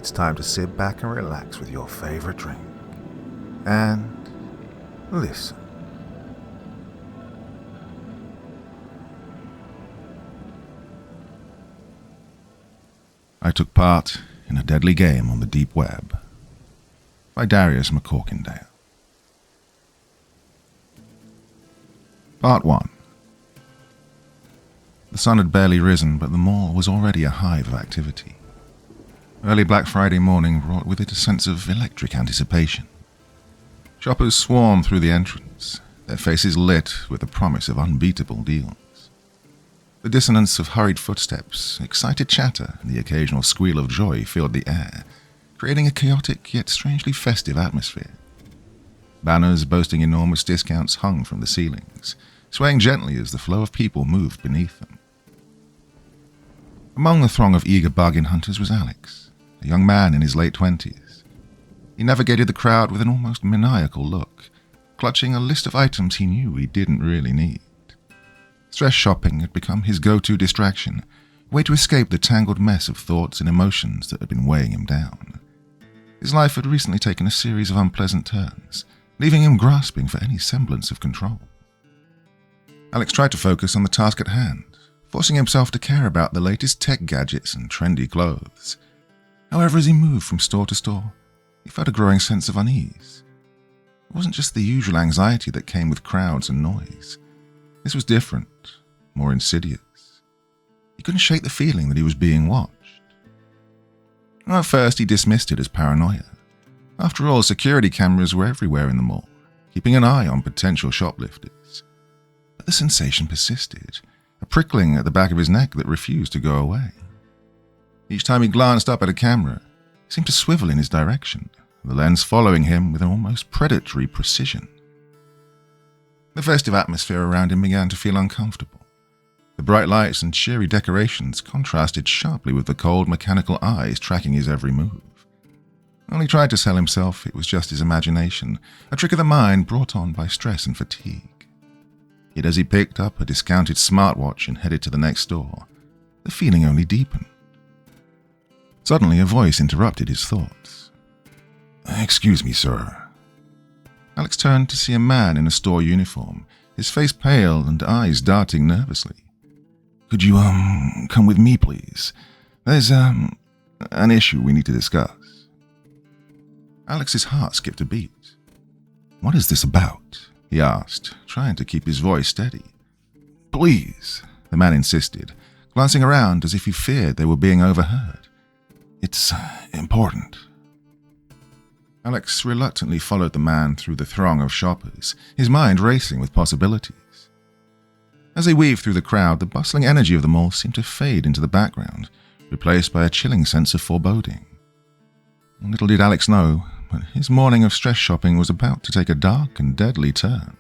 it's time to sit back and relax with your favorite drink. And listen. I Took Part in a Deadly Game on the Deep Web by Darius McCorkindale. Part 1. The sun had barely risen, but the mall was already a hive of activity. Early Black Friday morning brought with it a sense of electric anticipation. Shoppers swarmed through the entrance, their faces lit with the promise of unbeatable deals. The dissonance of hurried footsteps, excited chatter, and the occasional squeal of joy filled the air, creating a chaotic yet strangely festive atmosphere. Banners boasting enormous discounts hung from the ceilings, swaying gently as the flow of people moved beneath them. Among the throng of eager bargain hunters was Alex, a young man in his late 20s. He navigated the crowd with an almost maniacal look, clutching a list of items he knew he didn't really need. Stress shopping had become his go-to distraction, a way to escape the tangled mess of thoughts and emotions that had been weighing him down. His life had recently taken a series of unpleasant turns, leaving him grasping for any semblance of control. Alex tried to focus on the task at hand, forcing himself to care about the latest tech gadgets and trendy clothes. However, as he moved from store to store, he felt a growing sense of unease. It wasn't just the usual anxiety that came with crowds and noise. This was different, more insidious. He couldn't shake the feeling that he was being watched. At first, he dismissed it as paranoia. After all, security cameras were everywhere in the mall, keeping an eye on potential shoplifters. But the sensation persisted, a prickling at the back of his neck that refused to go away. Each time he glanced up at a camera, it seemed to swivel in his direction, the lens following him with an almost predatory precision. The festive atmosphere around him began to feel uncomfortable. The bright lights and cheery decorations contrasted sharply with the cold, mechanical eyes tracking his every move. While he tried to tell himself it was just his imagination, a trick of the mind brought on by stress and fatigue. Yet as he picked up a discounted smartwatch and headed to the next store, the feeling only deepened. Suddenly, a voice interrupted his thoughts. "Excuse me, sir." Alex turned to see a man in a store uniform, his face pale and eyes darting nervously. "Could you, come with me, please? There's, an issue we need to discuss." Alex's heart skipped a beat. "What is this about?" he asked, trying to keep his voice steady. "Please," the man insisted, glancing around as if he feared they were being overheard. "It's important." Alex reluctantly followed the man through the throng of shoppers, his mind racing with possibilities. As they weaved through the crowd, the bustling energy of the mall seemed to fade into the background, replaced by a chilling sense of foreboding. Little did Alex know, but his morning of stress shopping was about to take a dark and deadly turn.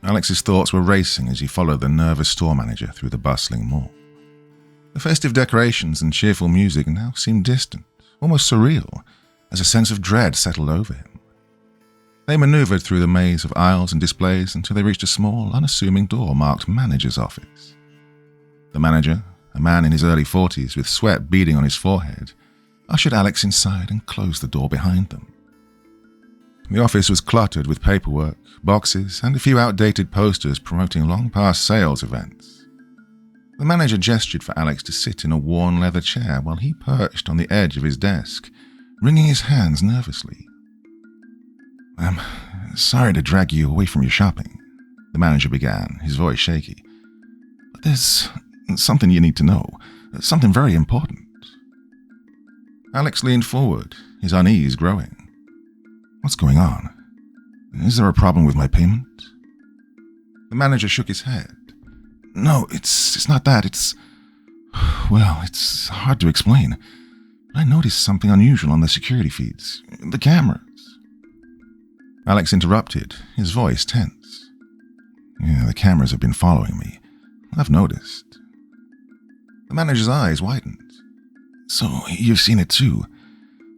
Alex's thoughts were racing as he followed the nervous store manager through the bustling mall. The festive decorations and cheerful music now seemed distant, almost surreal, as a sense of dread settled over him. They maneuvered through the maze of aisles and displays until they reached a small, unassuming door marked Manager's Office. The manager, a man in his early 40s with sweat beading on his forehead, ushered Alex inside and closed the door behind them. The office was cluttered with paperwork, boxes, and a few outdated posters promoting long-past sales events. The manager gestured for Alex to sit in a worn leather chair while he perched on the edge of his desk, wringing his hands nervously. "I'm sorry to drag you away from your shopping," the manager began, his voice shaky. "But there's something you need to know, something very important." Alex leaned forward, his unease growing. "What's going on? Is there a problem with my payment?" The manager shook his head. "No, it's not that. It's hard to explain. I noticed something unusual on the security feeds. The cameras." Alex interrupted, his voice tense. "Yeah, the cameras have been following me. I've noticed." The manager's eyes widened. "So you've seen it too.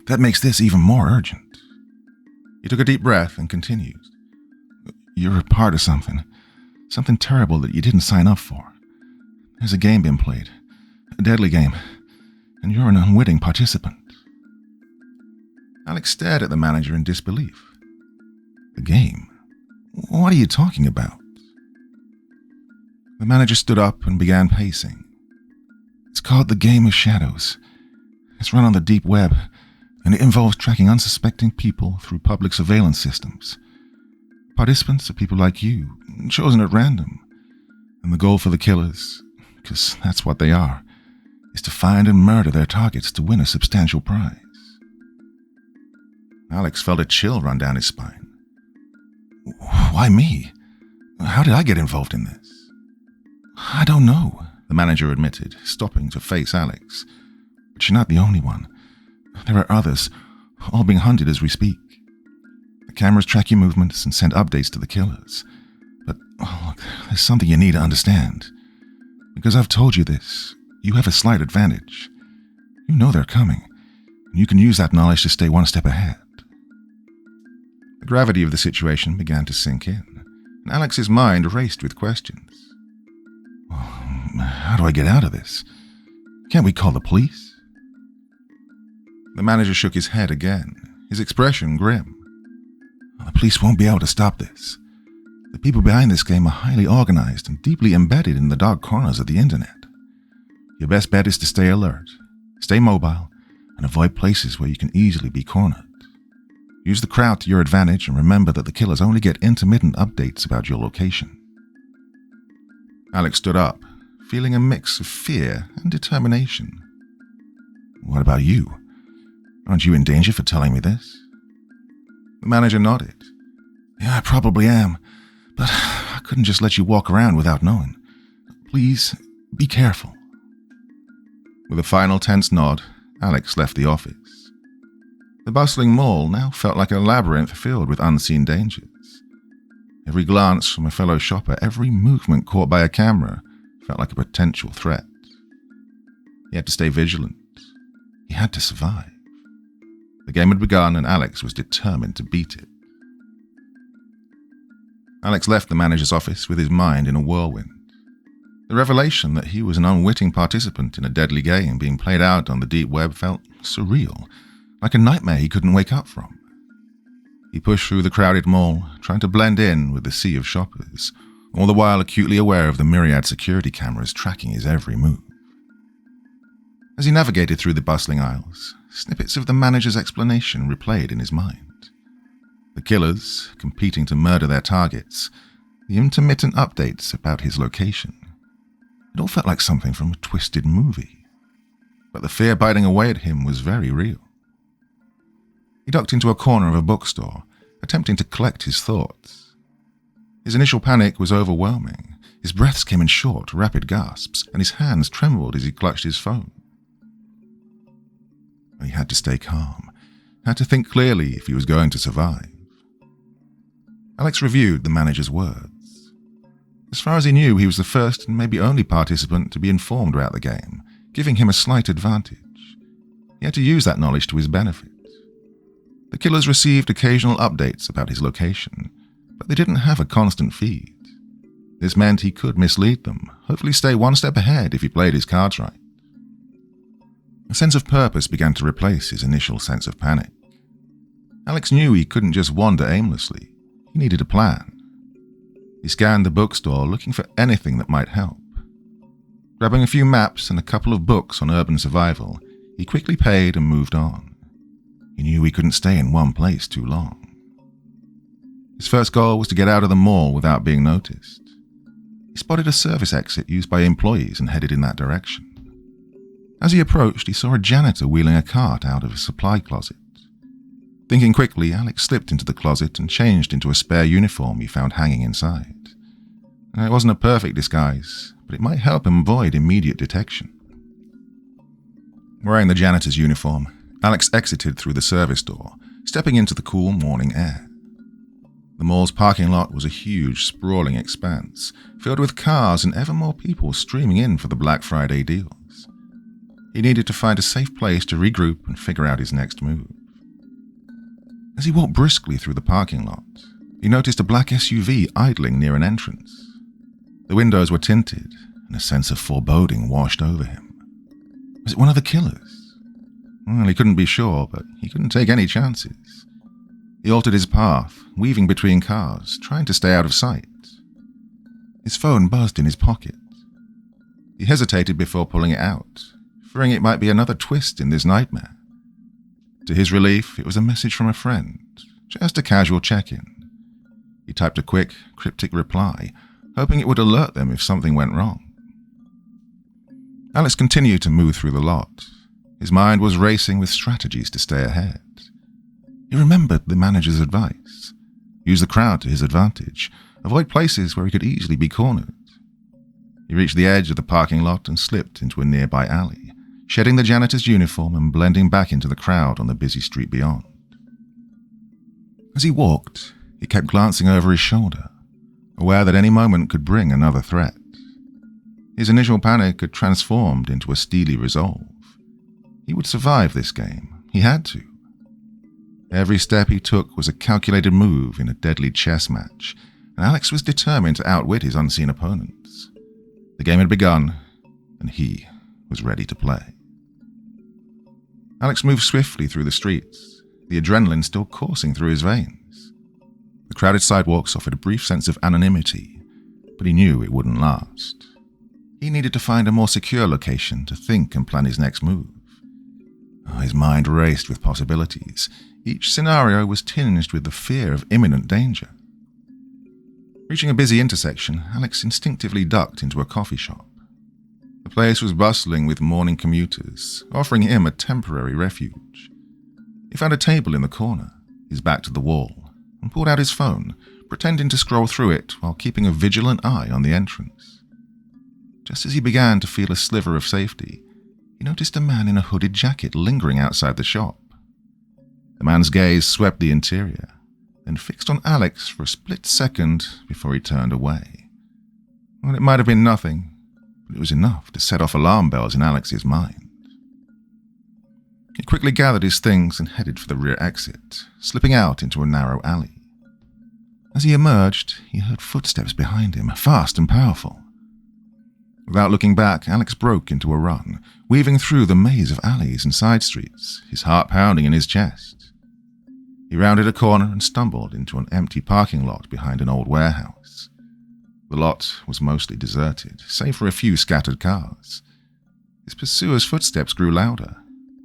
That makes this even more urgent." He took a deep breath and continued. "You're a part of something terrible that you didn't sign up for. There's a game being played, a deadly game. and you're an unwitting participant." Alex stared at the manager in disbelief. "The game? What are you talking about?" The manager stood up and began pacing. "It's called the Game of Shadows. It's run on the deep web, and it involves tracking unsuspecting people through public surveillance systems. Participants are people like you, chosen at random. And the goal for the killers, because that's what they are, is to find and murder their targets to win a substantial prize." Alex felt a chill run down his spine. "Why me? How did I get involved in this?" "I don't know," the manager admitted, stopping to face Alex. "But you're not the only one. There are others, all being hunted as we speak. The cameras track your movements and send updates to the killers. But look, there's something you need to understand. Because I've told you this, you have a slight advantage. You know they're coming, and you can use that knowledge to stay one step ahead." The gravity of the situation began to sink in, and Alex's mind raced with questions. "Well, how do I get out of this? Can't we call the police?" The manager shook his head again, his expression grim. "The police won't be able to stop this. The people behind this game are highly organized and deeply embedded in the dark corners of the internet. Your best bet is to stay alert, stay mobile, and avoid places where you can easily be cornered. Use the crowd to your advantage and remember that the killers only get intermittent updates about your location." Alex stood up, feeling a mix of fear and determination. "What about you? Aren't you in danger for telling me this?" The manager nodded. "Yeah, I probably am, but I couldn't just let you walk around without knowing. Please, be careful." With a final tense nod, Alex left the office. The bustling mall now felt like a labyrinth filled with unseen dangers. Every glance from a fellow shopper, every movement caught by a camera, felt like a potential threat. He had to stay vigilant. He had to survive. The game had begun, and Alex was determined to beat it. Alex left the manager's office with his mind in a whirlwind. The revelation that he was an unwitting participant in a deadly game being played out on the deep web felt surreal, like a nightmare he couldn't wake up from. He pushed through the crowded mall, trying to blend in with the sea of shoppers, all the while acutely aware of the myriad security cameras tracking his every move. As he navigated through the bustling aisles, snippets of the manager's explanation replayed in his mind. The killers, competing to murder their targets, the intermittent updates about his location. It all felt like something from a twisted movie. But the fear biting away at him was very real. He ducked into a corner of a bookstore, attempting to collect his thoughts. His initial panic was overwhelming. His breaths came in short, rapid gasps, and his hands trembled as he clutched his phone. He had to stay calm, had to think clearly if he was going to survive. Alex reviewed the manager's words. As far as he knew, he was the first and maybe only participant to be informed about the game, giving him a slight advantage. He had to use that knowledge to his benefit. The killers received occasional updates about his location, but they didn't have a constant feed. This meant he could mislead them, hopefully stay one step ahead if he played his cards right. A sense of purpose began to replace his initial sense of panic. Alex knew he couldn't just wander aimlessly. He needed a plan. He scanned the bookstore looking for anything that might help. Grabbing a few maps and a couple of books on urban survival, he quickly paid and moved on. He knew he couldn't stay in one place too long. His first goal was to get out of the mall without being noticed. He spotted a service exit used by employees and headed in that direction. As he approached, he saw a janitor wheeling a cart out of a supply closet. Thinking quickly, Alex slipped into the closet and changed into a spare uniform he found hanging inside. It wasn't a perfect disguise, but it might help him avoid immediate detection. Wearing the janitor's uniform, Alex exited through the service door, stepping into the cool morning air. The mall's parking lot was a huge, sprawling expanse, filled with cars and ever more people streaming in for the Black Friday deals. He needed to find a safe place to regroup and figure out his next move. As he walked briskly through the parking lot, he noticed a black SUV idling near an entrance. The windows were tinted, and a sense of foreboding washed over him. Was it one of the killers? Well, he couldn't be sure, but he couldn't take any chances. He altered his path, weaving between cars, trying to stay out of sight. His phone buzzed in his pocket. He hesitated before pulling it out, fearing it might be another twist in this nightmare. To his relief, it was a message from a friend, just a casual check-in. He typed a quick, cryptic reply, hoping it would alert them if something went wrong. Alex continued to move through the lot. His mind was racing with strategies to stay ahead. He remembered the manager's advice. Use the crowd to his advantage. Avoid places where he could easily be cornered. He reached the edge of the parking lot and slipped into a nearby alley, shedding the janitor's uniform and blending back into the crowd on the busy street beyond. As he walked, he kept glancing over his shoulder, aware that any moment could bring another threat. His initial panic had transformed into a steely resolve. He would survive this game. He had to. Every step he took was a calculated move in a deadly chess match, and Alex was determined to outwit his unseen opponents. The game had begun, and he was ready to play. Alex moved swiftly through the streets, the adrenaline still coursing through his veins. The crowded sidewalks offered a brief sense of anonymity, but he knew it wouldn't last. He needed to find a more secure location to think and plan his next move. His mind raced with possibilities. Each scenario was tinged with the fear of imminent danger. Reaching a busy intersection, Alex instinctively ducked into a coffee shop. The place was bustling with morning commuters, offering him a temporary refuge. He found a table in the corner, his back to the wall, and pulled out his phone, pretending to scroll through it while keeping a vigilant eye on the entrance. Just as he began to feel a sliver of safety, he noticed a man in a hooded jacket lingering outside the shop. The man's gaze swept the interior, then fixed on Alex for a split second before he turned away. Well, it might have been nothing, but it was enough to set off alarm bells in Alex's mind. He quickly gathered his things and headed for the rear exit, slipping out into a narrow alley. As he emerged, he heard footsteps behind him, fast and powerful. Without looking back, Alex broke into a run, weaving through the maze of alleys and side streets, his heart pounding in his chest. He rounded a corner and stumbled into an empty parking lot behind an old warehouse. The lot was mostly deserted, save for a few scattered cars. His pursuer's footsteps grew louder,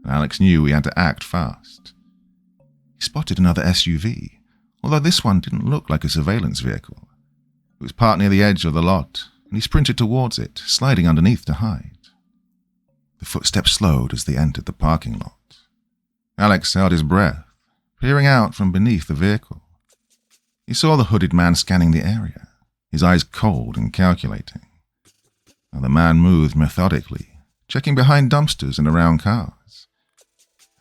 and Alex knew he had to act fast. He spotted another SUV, although this one didn't look like a surveillance vehicle. It was parked near the edge of the lot, and he sprinted towards it, sliding underneath to hide. The footsteps slowed as they entered the parking lot. Alex held his breath, peering out from beneath the vehicle. He saw the hooded man scanning the area, his eyes cold and calculating. Now the man moved methodically, checking behind dumpsters and around cars.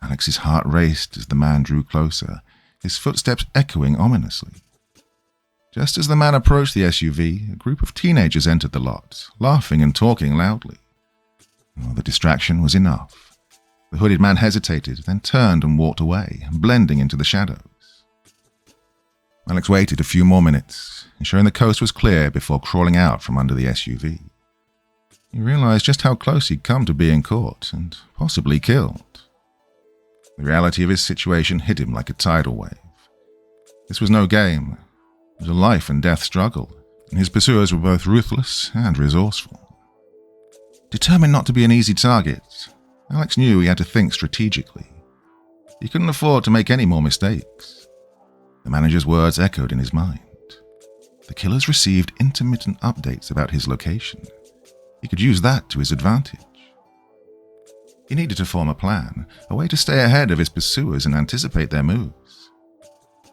Alex's heart raced as the man drew closer, his footsteps echoing ominously. Just as the man approached the SUV, a group of teenagers entered the lot, laughing and talking loudly. The distraction was enough. The hooded man hesitated, then turned and walked away, blending into the shadows. Alex waited a few more minutes, ensuring the coast was clear before crawling out from under the SUV. He realized just how close he'd come to being caught and possibly killed. The reality of his situation hit him like a tidal wave. This was no game. It was a life and death struggle, and his pursuers were both ruthless and resourceful. Determined not to be an easy target, Alex knew he had to think strategically. He couldn't afford to make any more mistakes. The manager's words echoed in his mind. The killers received intermittent updates about his location. He could use that to his advantage. He needed to form a plan, a way to stay ahead of his pursuers and anticipate their moves.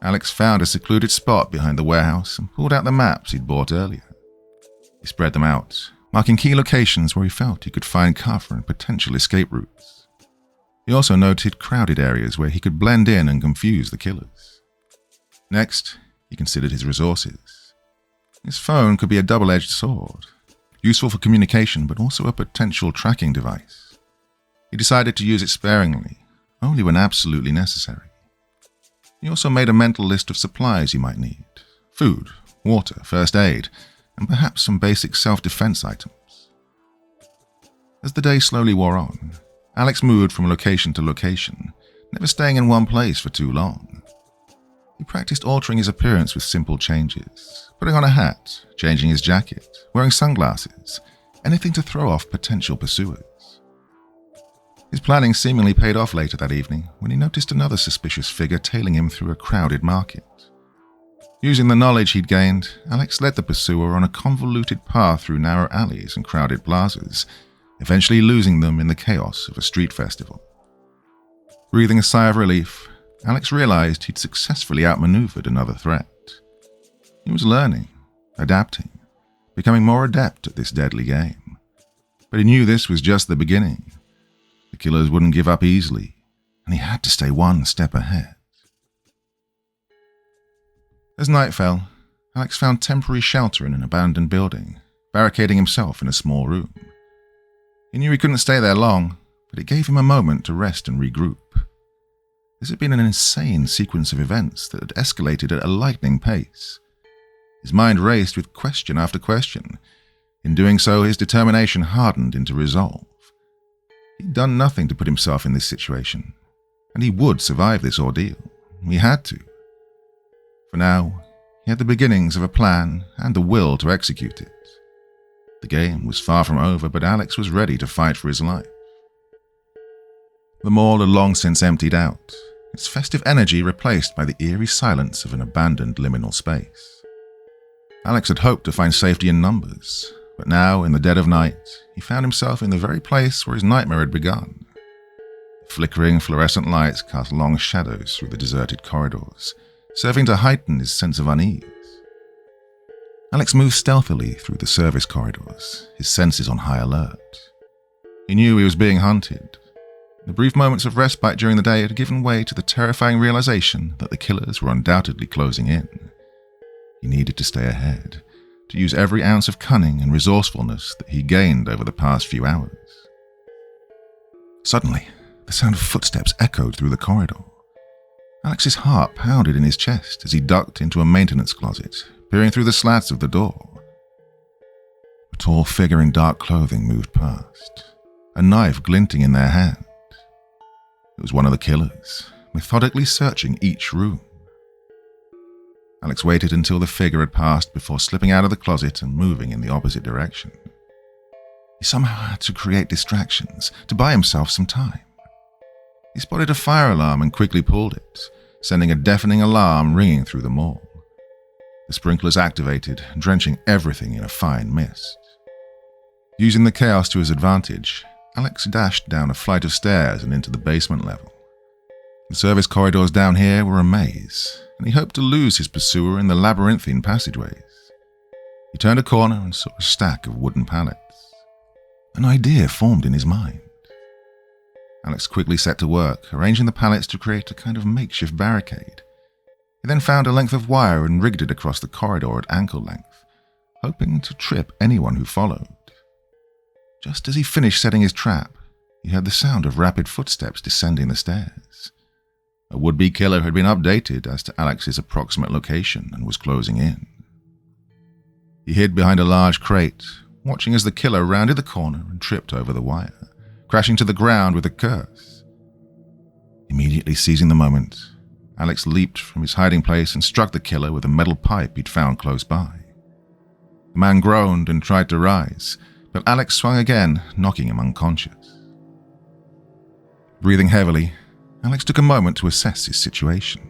Alex found a secluded spot behind the warehouse and pulled out the maps he'd bought earlier. He spread them out, marking key locations where he felt he could find cover and potential escape routes. He also noted crowded areas where he could blend in and confuse the killers. Next, he considered his resources. His phone could be a double-edged sword, useful for communication but also a potential tracking device. He decided to use it sparingly, only when absolutely necessary. He also made a mental list of supplies he might need: food, water, first aid, and perhaps some basic self-defense items. As the day slowly wore on, Alex moved from location to location, never staying in one place for too long. He practiced altering his appearance with simple changes, putting on a hat, changing his jacket, wearing sunglasses, anything to throw off potential pursuers. His planning seemingly paid off later that evening when he noticed another suspicious figure tailing him through a crowded market. Using the knowledge he'd gained, Alex led the pursuer on a convoluted path through narrow alleys and crowded plazas, eventually losing them in the chaos of a street festival. Breathing a sigh of relief, Alex realized he'd successfully outmaneuvered another threat. He was learning, adapting, becoming more adept at this deadly game. But he knew this was just the beginning. The killers wouldn't give up easily, and he had to stay one step ahead. As night fell, Alex found temporary shelter in an abandoned building, barricading himself in a small room. He knew he couldn't stay there long, but it gave him a moment to rest and regroup. This had been an insane sequence of events that had escalated at a lightning pace. His mind raced with question after question. In doing so, his determination hardened into resolve. He'd done nothing to put himself in this situation, and he would survive this ordeal. He had to. For now, he had the beginnings of a plan and the will to execute it. The game was far from over, but Alex was ready to fight for his life. The mall had long since emptied out, its festive energy replaced by the eerie silence of an abandoned liminal space. Alex had hoped to find safety in numbers, but now, in the dead of night, he found himself in the very place where his nightmare had begun. Flickering fluorescent lights cast long shadows through the deserted corridors, serving to heighten his sense of unease. Alex moved stealthily through the service corridors, his senses on high alert. He knew he was being hunted. The brief moments of respite during the day had given way to the terrifying realization that the killers were undoubtedly closing in. He needed to stay ahead, to use every ounce of cunning and resourcefulness that he gained over the past few hours. Suddenly, the sound of footsteps echoed through the corridor. Alex's heart pounded in his chest as he ducked into a maintenance closet, peering through the slats of the door. A tall figure in dark clothing moved past, a knife glinting in their hand. It was one of the killers, methodically searching each room. Alex waited until the figure had passed before slipping out of the closet and moving in the opposite direction. He somehow had to create distractions to buy himself some time. He spotted a fire alarm and quickly pulled it, sending a deafening alarm ringing through the mall. The sprinklers activated, drenching everything in a fine mist. Using the chaos to his advantage, Alex dashed down a flight of stairs and into the basement level. The service corridors down here were a maze, and he hoped to lose his pursuer in the labyrinthine passageways. He turned a corner and saw a stack of wooden pallets. An idea formed in his mind. Alex quickly set to work, arranging the pallets to create a kind of makeshift barricade. He then found a length of wire and rigged it across the corridor at ankle length, hoping to trip anyone who followed. Just as he finished setting his trap, he heard the sound of rapid footsteps descending the stairs. A would-be killer had been updated as to Alex's approximate location and was closing in. He hid behind a large crate, watching as the killer rounded the corner and tripped over the wire, crashing to the ground with a curse. Immediately seizing the moment, Alex leaped from his hiding place and struck the killer with a metal pipe he'd found close by. The man groaned and tried to rise, but Alex swung again, knocking him unconscious. Breathing heavily, Alex took a moment to assess his situation.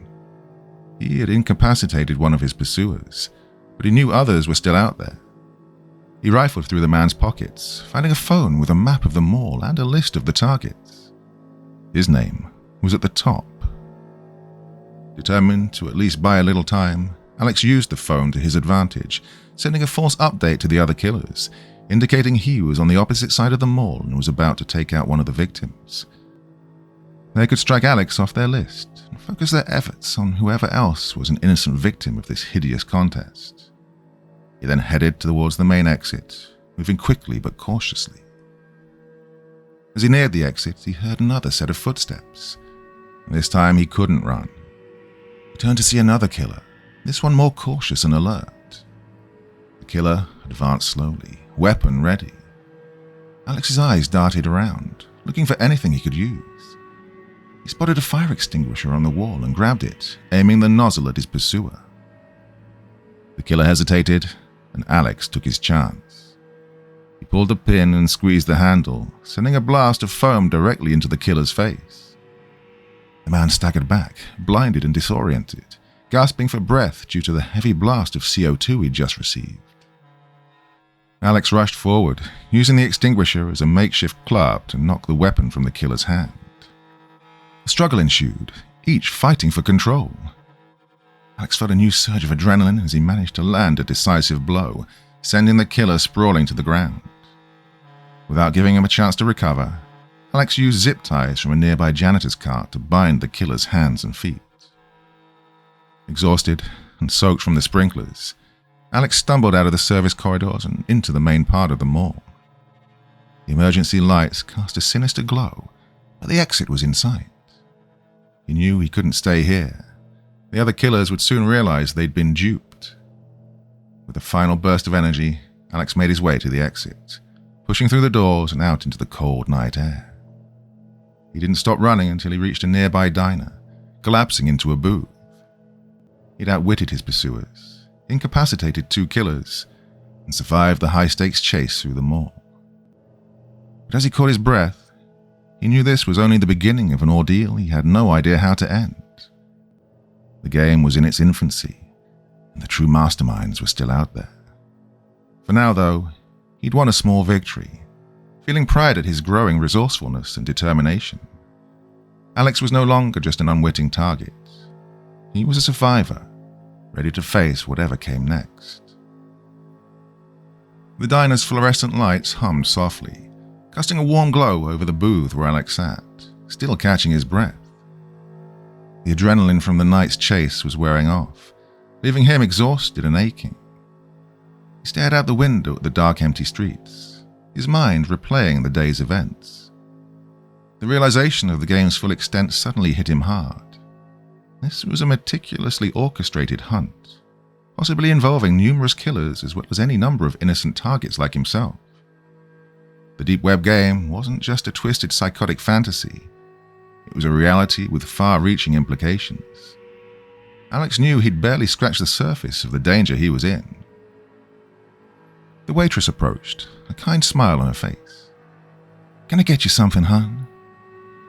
He had incapacitated one of his pursuers, but he knew others were still out there. He rifled through the man's pockets, finding a phone with a map of the mall and a list of the targets. His name was at the top. Determined to at least buy a little time, Alex used the phone to his advantage, sending a false update to the other killers, indicating he was on the opposite side of the mall and was about to take out one of the victims. They could strike Alex off their list and focus their efforts on whoever else was an innocent victim of this hideous contest. He then headed towards the main exit, moving quickly but cautiously. As he neared the exit, he heard another set of footsteps. This time he couldn't run. He turned to see another killer, this one more cautious and alert. The killer advanced slowly, weapon ready. Alex's eyes darted around, looking for anything he could use. He spotted a fire extinguisher on the wall and grabbed it, aiming the nozzle at his pursuer. The killer hesitated, and Alex took his chance. He pulled the pin and squeezed the handle, sending a blast of foam directly into the killer's face. The man staggered back, blinded and disoriented, gasping for breath due to the heavy blast of CO2 he'd just received. Alex rushed forward, using the extinguisher as a makeshift club to knock the weapon from the killer's hand. A struggle ensued, each fighting for control. Alex felt a new surge of adrenaline as he managed to land a decisive blow, sending the killer sprawling to the ground. Without giving him a chance to recover, Alex used zip ties from a nearby janitor's cart to bind the killer's hands and feet. Exhausted and soaked from the sprinklers, Alex stumbled out of the service corridors and into the main part of the mall. The emergency lights cast a sinister glow, but the exit was in sight. He knew he couldn't stay here. The other killers would soon realize they'd been duped. With a final burst of energy, Alex made his way to the exit, pushing through the doors and out into the cold night air. He didn't stop running until he reached a nearby diner, collapsing into a booth. He'd outwitted his pursuers, incapacitated 2 killers, and survived the high-stakes chase through the mall. But as he caught his breath, he knew this was only the beginning of an ordeal he had no idea how to end. The game was in its infancy, and the true masterminds were still out there. For now, though, he'd won a small victory, feeling pride at his growing resourcefulness and determination. Alex was no longer just an unwitting target. He was a survivor, ready to face whatever came next. The diner's fluorescent lights hummed softly, casting a warm glow over the booth where Alex sat, still catching his breath. The adrenaline from the night's chase was wearing off, leaving him exhausted and aching. He stared out the window at the dark, empty streets, his mind replaying the day's events. The realization of the game's full extent suddenly hit him hard. This was a meticulously orchestrated hunt, possibly involving numerous killers as well as any number of innocent targets like himself. The deep web game wasn't just a twisted psychotic fantasy. It was a reality with far-reaching implications. Alex knew he'd barely scratched the surface of the danger he was in. The waitress approached, a kind smile on her face. "Can I get you something, hon?"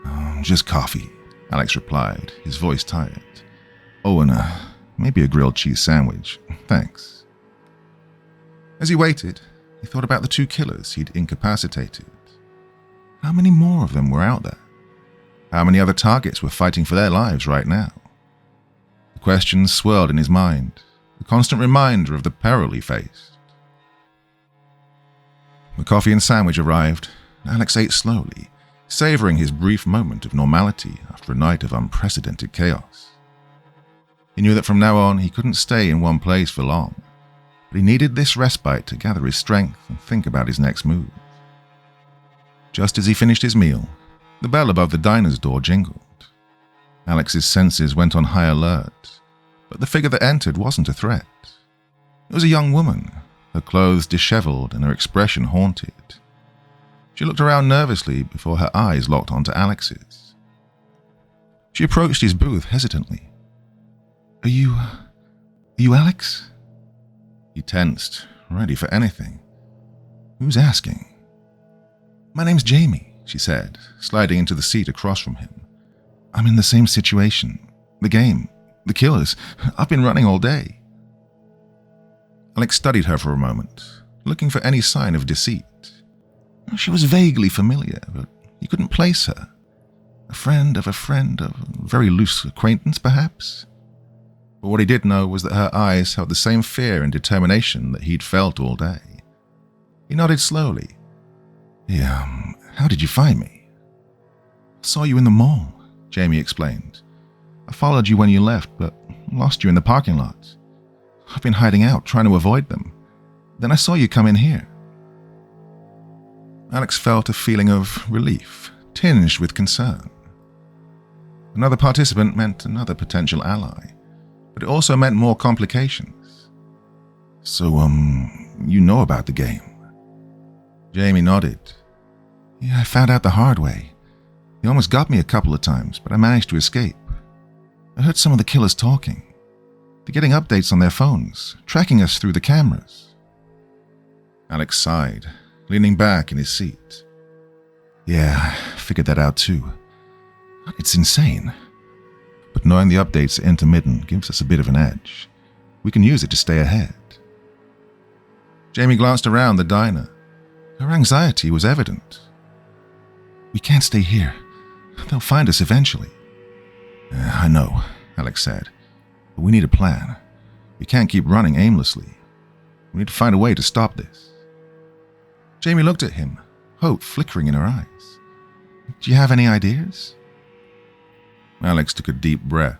"Oh, just coffee," Alex replied, his voice tired. "Oh, and maybe a grilled cheese sandwich. Thanks." As he waited, he thought about the 2 killers he'd incapacitated. How many more of them were out there? How many other targets were fighting for their lives right now? The questions swirled in his mind, a constant reminder of the peril he faced. The coffee and sandwich arrived, and Alex ate slowly, savoring his brief moment of normality after a night of unprecedented chaos. He knew that from now on he couldn't stay in one place for long, but he needed this respite to gather his strength and think about his next move. Just as he finished his meal, the bell above the diner's door jingled. Alex's senses went on high alert, but the figure that entered wasn't a threat. It was a young woman, her clothes disheveled and her expression haunted. She looked around nervously before her eyes locked onto Alex's. She approached his booth hesitantly. Are you Alex?" He tensed, ready for anything. Who's asking? "My name's Jamie," she said, sliding into the seat across from him. "I'm in the same situation. The game. The killers. I've been running all day." Alex studied her for a moment, looking for any sign of deceit. She was vaguely familiar, but he couldn't place her. A friend, a very loose acquaintance, perhaps? But what he did know was that her eyes held the same fear and determination that he'd felt all day. He nodded slowly. "Yeah, how did you find me?" "I saw you in the mall," Jamie explained. "I followed you when you left, but lost you in the parking lot. I've been hiding out, trying to avoid them. Then I saw you come in here." Alex felt a feeling of relief, tinged with concern. Another participant meant another potential ally, but it also meant more complications. "So, you know about the game?" Jamie nodded. Yeah, I found out the hard way. They almost got me a couple of times, but I managed to escape. I heard some of the killers talking. They're getting updates on their phones, tracking us through the cameras. Alex sighed, leaning back in his seat. Yeah, I figured that out too. It's insane. But knowing the updates are intermittent gives us a bit of an edge. We can use it to stay ahead. Jamie glanced around the diner. Her anxiety was evident. We can't stay here. They'll find us eventually. I know, Alex said, but we need a plan. We can't keep running aimlessly. We need to find a way to stop this. Jamie looked at him, hope flickering in her eyes. Do you have any ideas? Alex took a deep breath.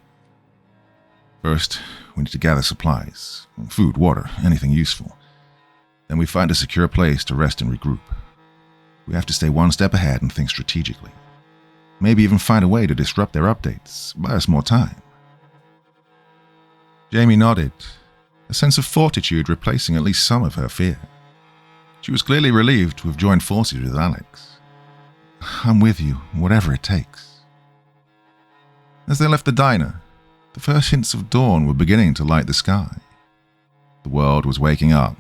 First, we need to gather supplies, food, water, anything useful. Then we find a secure place to rest and regroup. We have to stay one step ahead and think strategically. Maybe even find a way to disrupt their updates, buy us more time. Jamie nodded, a sense of fortitude replacing at least some of her fear. She was clearly relieved to have joined forces with Alex. I'm with you, whatever it takes. As they left the diner, the first hints of dawn were beginning to light the sky. The world was waking up,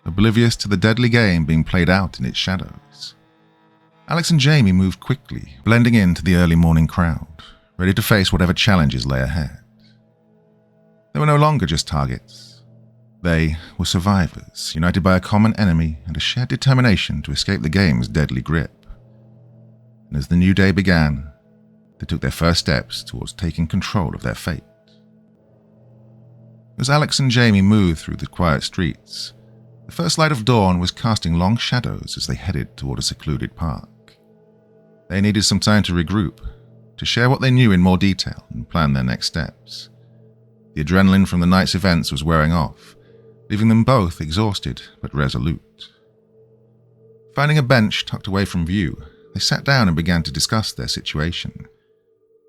oblivious to the deadly game being played out in its shadows. Alex and Jamie moved quickly, blending into the early morning crowd, ready to face whatever challenges lay ahead. They were no longer just targets. They were survivors, united by a common enemy and a shared determination to escape the game's deadly grip. And as the new day began, they took their first steps towards taking control of their fate. As Alex and Jamie moved through the quiet streets, the first light of dawn was casting long shadows as they headed toward a secluded park. They needed some time to regroup, to share what they knew in more detail and plan their next steps. The adrenaline from the night's events was wearing off, leaving them both exhausted but resolute. Finding a bench tucked away from view, they sat down and began to discuss their situation.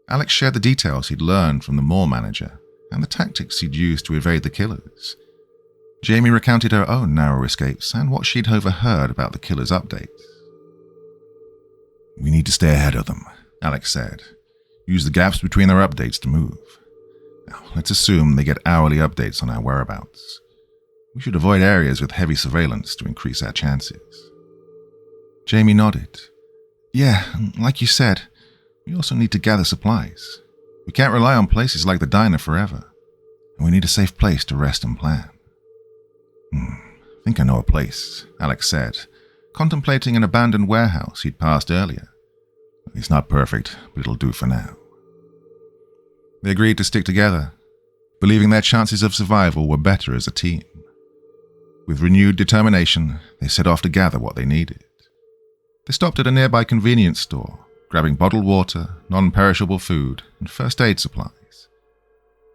Alex shared the details he'd learned from the mall manager and the tactics he'd used to evade the killers. Jamie recounted her own narrow escapes and what she'd overheard about the killers' updates. We need to stay ahead of them, Alex said. Use the gaps between their updates to move. Now, let's assume they get hourly updates on our whereabouts. We should avoid areas with heavy surveillance to increase our chances. Jamie nodded. Yeah, like you said, we also need to gather supplies. We can't rely on places like the diner forever, and we need a safe place to rest and plan. I think I know a place, Alex said, contemplating an abandoned warehouse he'd passed earlier. It's not perfect, but it'll do for now. They agreed to stick together, believing their chances of survival were better as a team. With renewed determination, they set off to gather what they needed. They stopped at a nearby convenience store, grabbing bottled water, non-perishable food, and first aid supplies.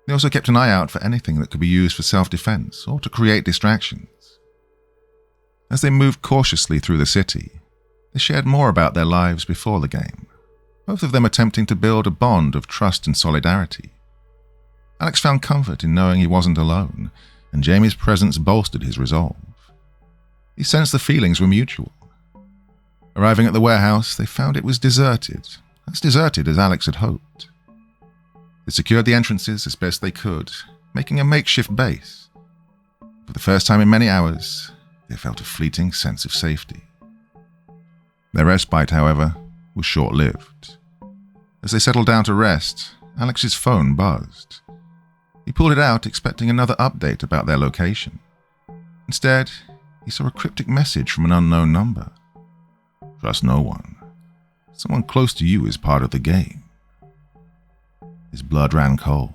They also kept an eye out for anything that could be used for self-defense or to create distractions. As they moved cautiously through the city, they shared more about their lives before the game, both of them attempting to build a bond of trust and solidarity. Alex found comfort in knowing he wasn't alone, and Jamie's presence bolstered his resolve. He sensed the feelings were mutual. Arriving at the warehouse, they found it was deserted, as deserted as Alex had hoped. They secured the entrances as best they could, making a makeshift base. For the first time in many hours, they felt a fleeting sense of safety. Their respite, however, was short-lived. As they settled down to rest, Alex's phone buzzed. He pulled it out, expecting another update about their location. Instead, he saw a cryptic message from an unknown number. Trust no one. Someone close to you is part of the game. His blood ran cold.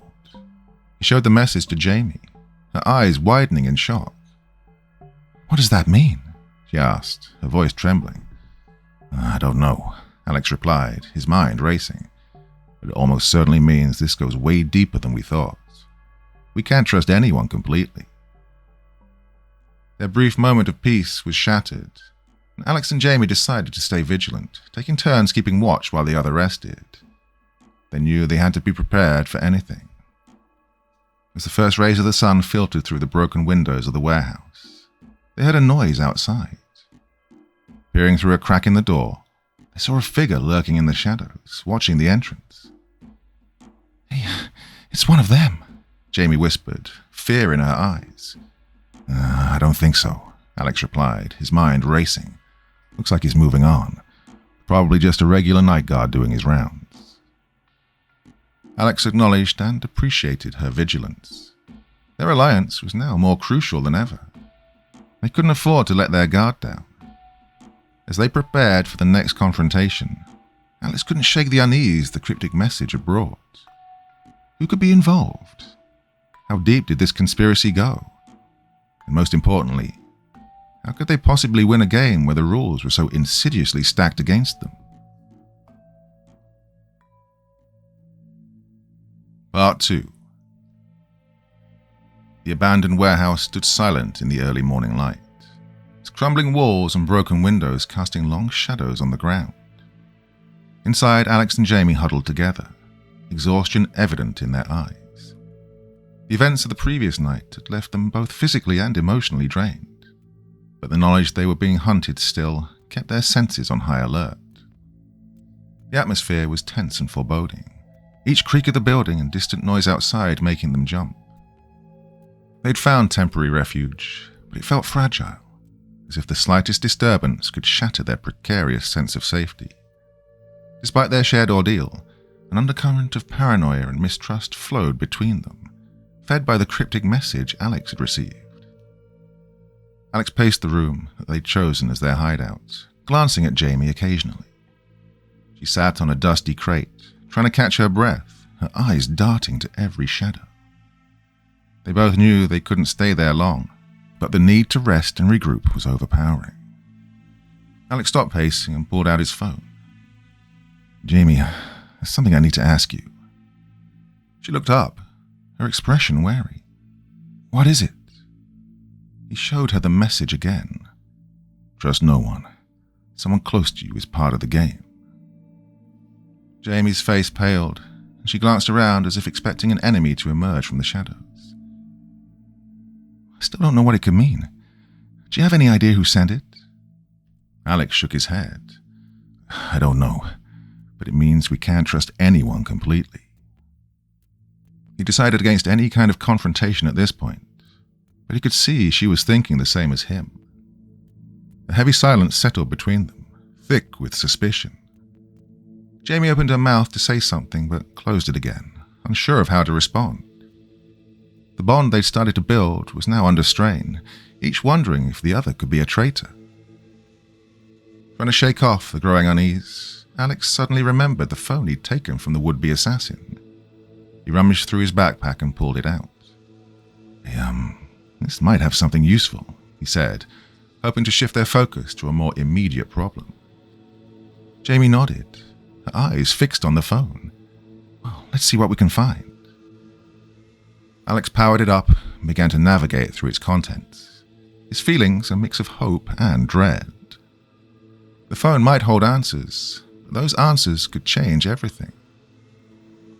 He showed the message to Jamie, her eyes widening in shock. What does that mean? She asked, her voice trembling. I don't know, Alex replied, his mind racing. But it almost certainly means this goes way deeper than we thought. We can't trust anyone completely. Their brief moment of peace was shattered, and Alex and Jamie decided to stay vigilant, taking turns keeping watch while the other rested. They knew they had to be prepared for anything. As the first rays of the sun filtered through the broken windows of the warehouse, they heard a noise outside. Peering through a crack in the door, I saw a figure lurking in the shadows, watching the entrance. Hey, it's one of them, Jamie whispered, fear in her eyes. I don't think so, Alex replied, his mind racing. Looks like he's moving on. Probably just a regular night guard doing his rounds. Alex acknowledged and appreciated her vigilance. Their alliance was now more crucial than ever. They couldn't afford to let their guard down. As they prepared for the next confrontation, Alex couldn't shake the unease the cryptic message had brought. Who could be involved? How deep did this conspiracy go? And most importantly, how could they possibly win a game where the rules were so insidiously stacked against them? Part 2. The abandoned warehouse stood silent in the early morning light, its crumbling walls and broken windows casting long shadows on the ground. Inside, Alex and Jamie huddled together, exhaustion evident in their eyes. The events of the previous night had left them both physically and emotionally drained, but the knowledge they were being hunted still kept their senses on high alert. The atmosphere was tense and foreboding, each creak of the building and distant noise outside making them jump. They'd found temporary refuge, but it felt fragile, as if the slightest disturbance could shatter their precarious sense of safety. Despite their shared ordeal, an undercurrent of paranoia and mistrust flowed between them, fed by the cryptic message Alex had received. Alex paced the room that they'd chosen as their hideout, glancing at Jamie occasionally. She sat on a dusty crate, trying to catch her breath, her eyes darting to every shadow. They both knew they couldn't stay there long, but the need to rest and regroup was overpowering. Alex stopped pacing and pulled out his phone. Jamie, there's something I need to ask you. She looked up, her expression wary. What is it? He showed her the message again. Trust no one. Someone close to you is part of the game. Jamie's face paled, and she glanced around as if expecting an enemy to emerge from the shadows. I still don't know what it could mean. Do you have any idea who sent it? Alex shook his head. I don't know, but it means we can't trust anyone completely. He decided against any kind of confrontation at this point, but he could see she was thinking the same as him. A heavy silence settled between them, thick with suspicion. Jamie opened her mouth to say something, but closed it again, unsure of how to respond. The bond they'd started to build was now under strain, each wondering if the other could be a traitor. Trying to shake off the growing unease, Alex suddenly remembered the phone he'd taken from the would-be assassin. He rummaged through his backpack and pulled it out. This might have something useful, he said, hoping to shift their focus to a more immediate problem. Jamie nodded, her eyes fixed on the phone. Well, let's see what we can find. Alex powered it up and began to navigate through its contents, his feelings a mix of hope and dread. The phone might hold answers, but those answers could change everything.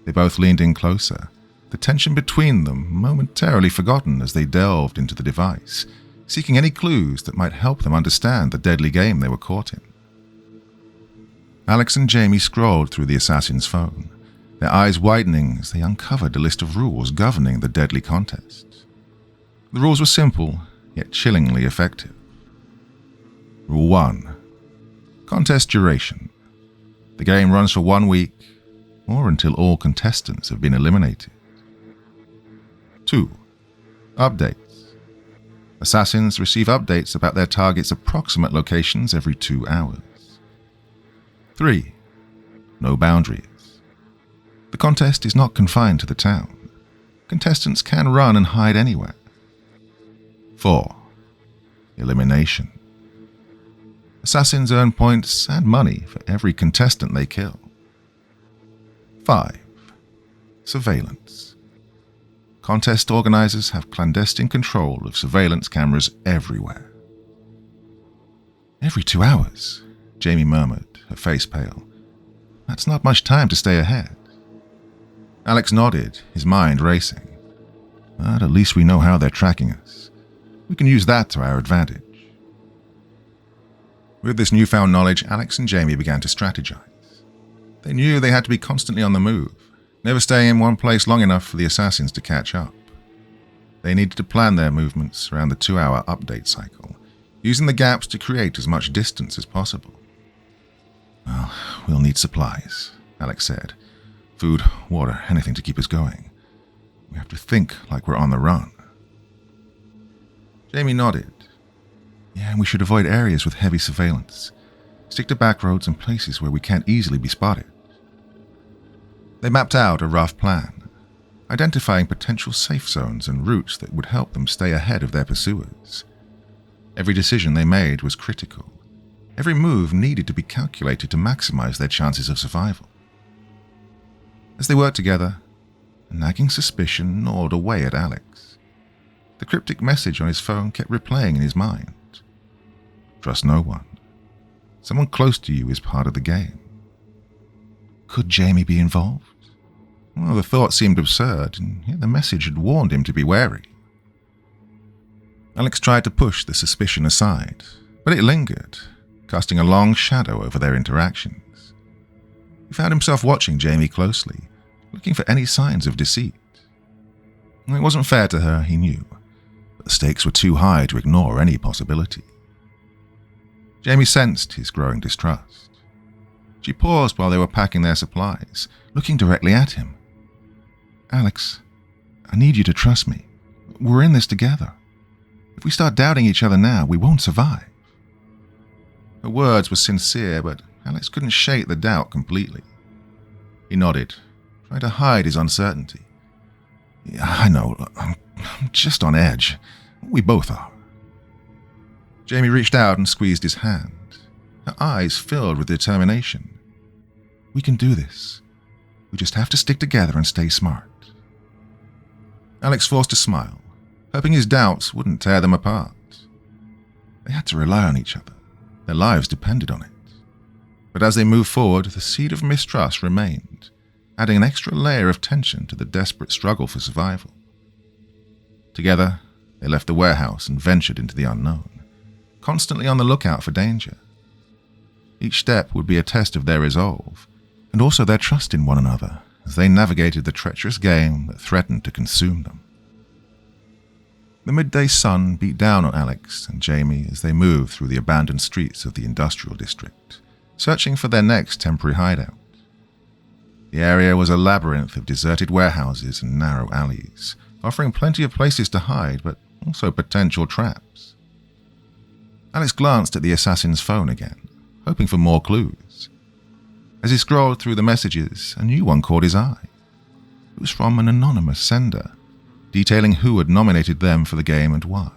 They both leaned in closer, the tension between them momentarily forgotten as they delved into the device, seeking any clues that might help them understand the deadly game they were caught in. Alex and Jamie scrolled through the assassin's phone, their eyes widening as they uncovered a list of rules governing the deadly contest. The rules were simple, yet chillingly effective. Rule 1. Contest duration. The game runs for 1 week, or until all contestants have been eliminated. 2. Updates. Assassins receive updates about their target's approximate locations every 2 hours. 3. No boundaries. The contest is not confined to the town. Contestants can run and hide anywhere. 4. Elimination. Assassins earn points and money for every contestant they kill. 5. Surveillance. Contest organizers have clandestine control of surveillance cameras everywhere. Every 2 hours, Jamie murmured, her face pale. That's not much time to stay ahead. Alex nodded, his mind racing. But at least we know how they're tracking us. We can use that to our advantage. With this newfound knowledge, Alex and Jamie began to strategize. They knew they had to be constantly on the move, never staying in one place long enough for the assassins to catch up. They needed to plan their movements around the 2-hour update cycle, using the gaps to create as much distance as possible. "Well, we'll need supplies," Alex said. "Food, water, anything to keep us going. We have to think like we're on the run." Jamie nodded. "Yeah, we should avoid areas with heavy surveillance. Stick to back roads and places where we can't easily be spotted." They mapped out a rough plan, identifying potential safe zones and routes that would help them stay ahead of their pursuers. Every decision they made was critical. Every move needed to be calculated to maximize their chances of survival. As they worked together, a nagging suspicion gnawed away at Alex. The cryptic message on his phone kept replaying in his mind. "Trust no one. Someone close to you is part of the game." Could Jamie be involved? Well, the thought seemed absurd, and yet the message had warned him to be wary. Alex tried to push the suspicion aside, but it lingered, casting a long shadow over their interactions. He found himself watching Jamie closely, looking for any signs of deceit. It wasn't fair to her, he knew, but the stakes were too high to ignore any possibility. Jamie sensed his growing distrust. She paused while they were packing their supplies, looking directly at him. "Alex, I need you to trust me. We're in this together. If we start doubting each other now, we won't survive." Her words were sincere, but Alex couldn't shake the doubt completely. He nodded, trying to hide his uncertainty. "Yeah, I know. I'm just on edge. We both are." Jamie reached out and squeezed his hand. Her eyes filled with determination. "We can do this. We just have to stick together and stay smart." Alex forced a smile, hoping his doubts wouldn't tear them apart. They had to rely on each other. Their lives depended on it. But as they moved forward, the seed of mistrust remained, adding an extra layer of tension to the desperate struggle for survival. Together, they left the warehouse and ventured into the unknown, constantly on the lookout for danger. Each step would be a test of their resolve, and also their trust in one another as they navigated the treacherous game that threatened to consume them. The midday sun beat down on Alex and Jamie as they moved through the abandoned streets of the industrial district, searching for their next temporary hideout. The area was a labyrinth of deserted warehouses and narrow alleys, offering plenty of places to hide, but also potential traps. Alex glanced at the assassin's phone again, hoping for more clues. As he scrolled through the messages, a new one caught his eye. It was from an anonymous sender, detailing who had nominated them for the game and why.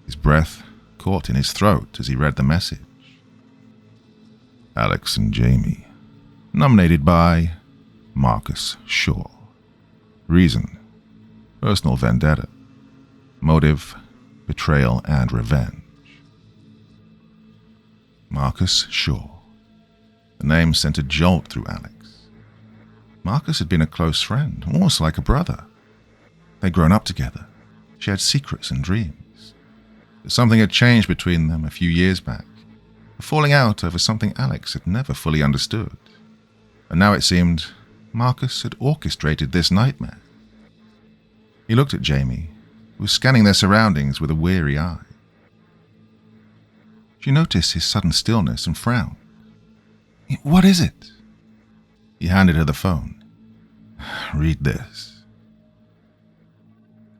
His breath caught in his throat as he read the message. "Alex and Jamie, nominated by Marcus Shaw. Reason: personal vendetta. Motive: betrayal and revenge." Marcus Shaw. The name sent a jolt through Alex. Marcus had been a close friend, almost like a brother. They'd grown up together, shared secrets and dreams. But something had changed between them a few years back, a falling out over something Alex had never fully understood. And now it seemed Marcus had orchestrated this nightmare. He looked at Jamie, who was scanning their surroundings with a weary eye. She noticed his sudden stillness and frowned. "What is it?" He handed her the phone. "Read this."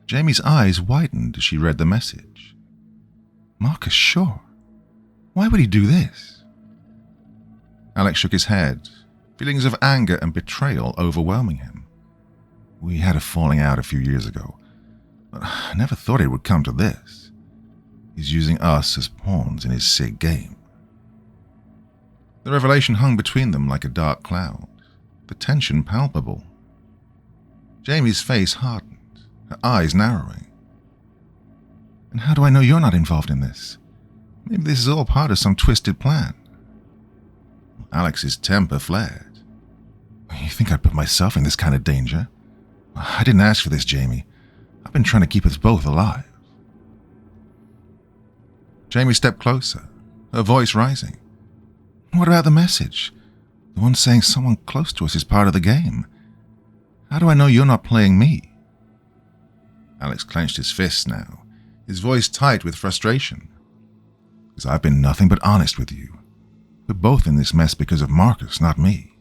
Jamie's eyes widened as she read the message. Marcus Shaw? Why would he do this? Alex shook his head, feelings of anger and betrayal overwhelming him. "We had a falling out a few years ago, but I never thought it would come to this. He's using us as pawns in his sick game." The revelation hung between them like a dark cloud, the tension palpable. Jamie's face hardened, her eyes narrowing. "And how do I know you're not involved in this? Maybe this is all part of some twisted plan." Alex's temper flared. "You think I'd put myself in this kind of danger? I didn't ask for this, Jamie. I've been trying to keep us both alive." Jamie stepped closer, her voice rising. What about the message? The one saying someone close to us is part of the game. How do I know you're not playing me? Alex clenched his fists now, his voice tight with frustration. Because I've been nothing but honest with you. We're both in this mess because of Marcus, not me.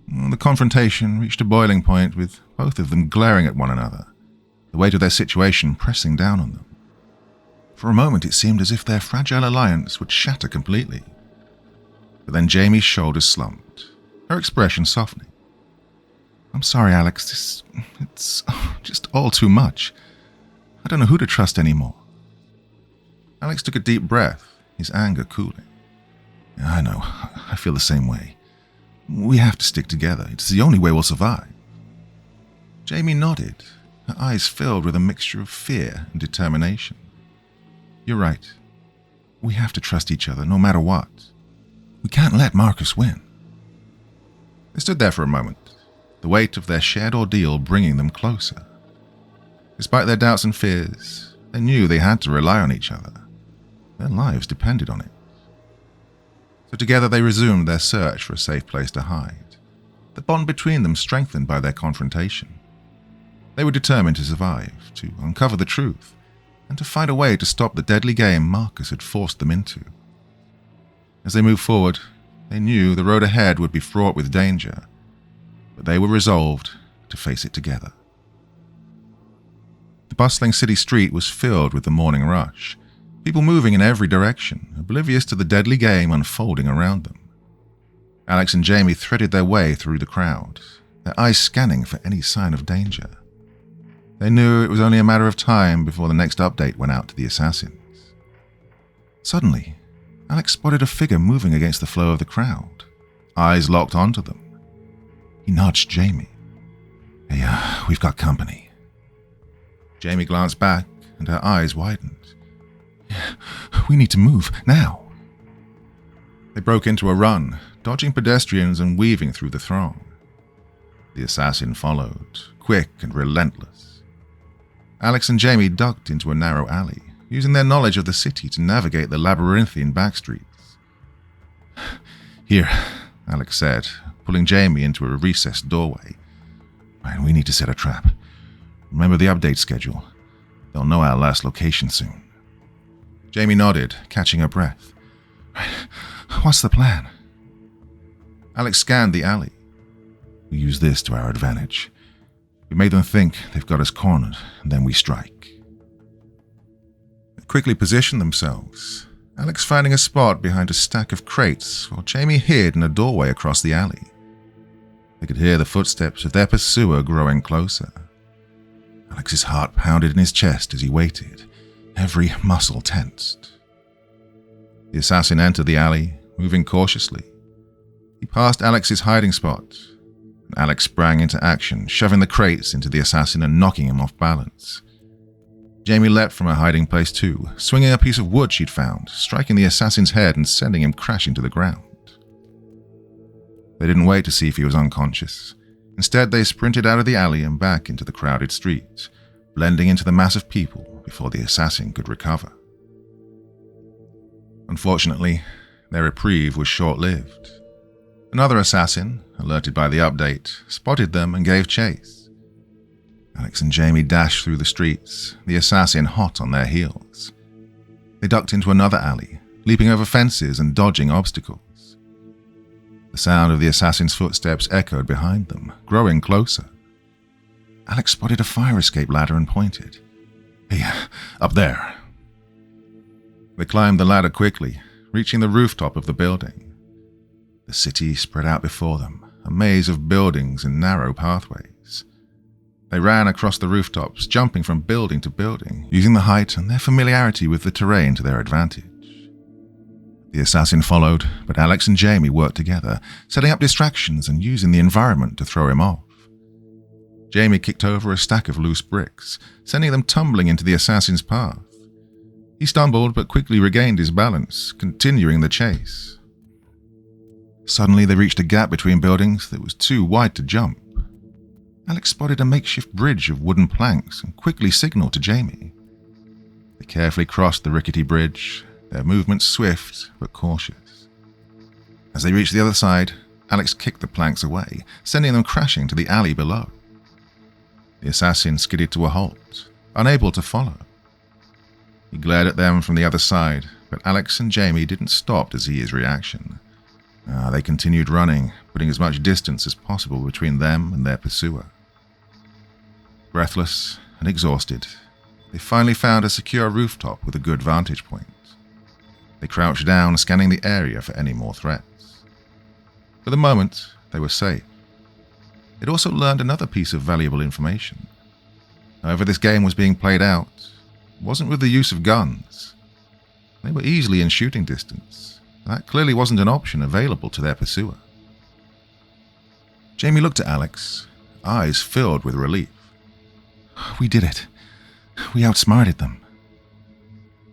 The confrontation reached a boiling point with both of them glaring at one another, the weight of their situation pressing down on them. For a moment it seemed as if their fragile alliance would shatter completely. But then Jamie's shoulders slumped, her expression softening. I'm sorry, Alex, it's just all too much. I don't know who to trust anymore. Alex took a deep breath, his anger cooling. I know, I feel the same way. We have to stick together. It's the only way we'll survive. Jamie nodded, her eyes filled with a mixture of fear and determination. You're right. We have to trust each other no matter what. We can't let Marcus win. They stood there for a moment, the weight of their shared ordeal bringing them closer. Despite their doubts and fears, they knew they had to rely on each other. Their lives depended on it. So together they resumed their search for a safe place to hide, the bond between them strengthened by their confrontation. They were determined to survive, to uncover the truth, and to find a way to stop the deadly game Marcus had forced them into. As they moved forward, they knew the road ahead would be fraught with danger, but they were resolved to face it together. The bustling city street was filled with the morning rush, people moving in every direction, oblivious to the deadly game unfolding around them. Alex and Jamie threaded their way through the crowd, their eyes scanning for any sign of danger. They knew it was only a matter of time before the next update went out to the assassins. Suddenly, Alex spotted a figure moving against the flow of the crowd, eyes locked onto them. He nudged Jamie. Hey, we've got company. Jamie glanced back and her eyes widened. We need to move, now. They broke into a run, dodging pedestrians and weaving through the throng. The assassin followed, quick and relentless. Alex and Jamie ducked into a narrow alley, using their knowledge of the city to navigate the labyrinthine backstreets. Here, Alex said, pulling Jamie into a recessed doorway. Right, we need to set a trap. Remember the update schedule. They'll know our last location soon. Jamie nodded, catching her breath. Right, what's the plan? Alex scanned the alley. We use this to our advantage. We made them think they've got us cornered, and then we strike. They quickly positioned themselves, Alex finding a spot behind a stack of crates while Jamie hid in a doorway across the alley. They could hear the footsteps of their pursuer growing closer. Alex's heart pounded in his chest as he waited, every muscle tensed. The assassin entered the alley, moving cautiously. He passed Alex's hiding spot, and Alex sprang into action, shoving the crates into the assassin and knocking him off balance. Jamie leapt from her hiding place too, swinging a piece of wood she'd found, striking the assassin's head and sending him crashing to the ground. They didn't wait to see if he was unconscious. Instead, they sprinted out of the alley and back into the crowded streets, blending into the mass of people before the assassin could recover. Unfortunately, their reprieve was short-lived. Another assassin, alerted by the update, spotted them and gave chase. Alex and Jamie dashed through the streets, the assassin hot on their heels. They ducked into another alley, leaping over fences and dodging obstacles. The sound of the assassin's footsteps echoed behind them, growing closer. Alex spotted a fire escape ladder and pointed. Hey, up there. They climbed the ladder quickly, reaching the rooftop of the building. The city spread out before them, a maze of buildings and narrow pathways. They ran across the rooftops, jumping from building to building, using the height and their familiarity with the terrain to their advantage. The assassin followed, but Alex and Jamie worked together, setting up distractions and using the environment to throw him off. Jamie kicked over a stack of loose bricks, sending them tumbling into the assassin's path. He stumbled but quickly regained his balance, continuing the chase. Suddenly they reached a gap between buildings that was too wide to jump. Alex spotted a makeshift bridge of wooden planks and quickly signaled to Jamie. They carefully crossed the rickety bridge, their movements swift but cautious. As they reached the other side, Alex kicked the planks away, sending them crashing to the alley below. The assassin skidded to a halt, unable to follow. He glared at them from the other side, but Alex and Jamie didn't stop to see his reaction. They continued running, putting as much distance as possible between them and their pursuer. Breathless and exhausted, they finally found a secure rooftop with a good vantage point. They crouched down, scanning the area for any more threats. For the moment, they were safe. They'd also learned another piece of valuable information. However this game was being played out, it wasn't with the use of guns. They were easily in shooting distance. That clearly wasn't an option available to their pursuer. Jamie looked at Alex, eyes filled with relief. "We did it. We outsmarted them."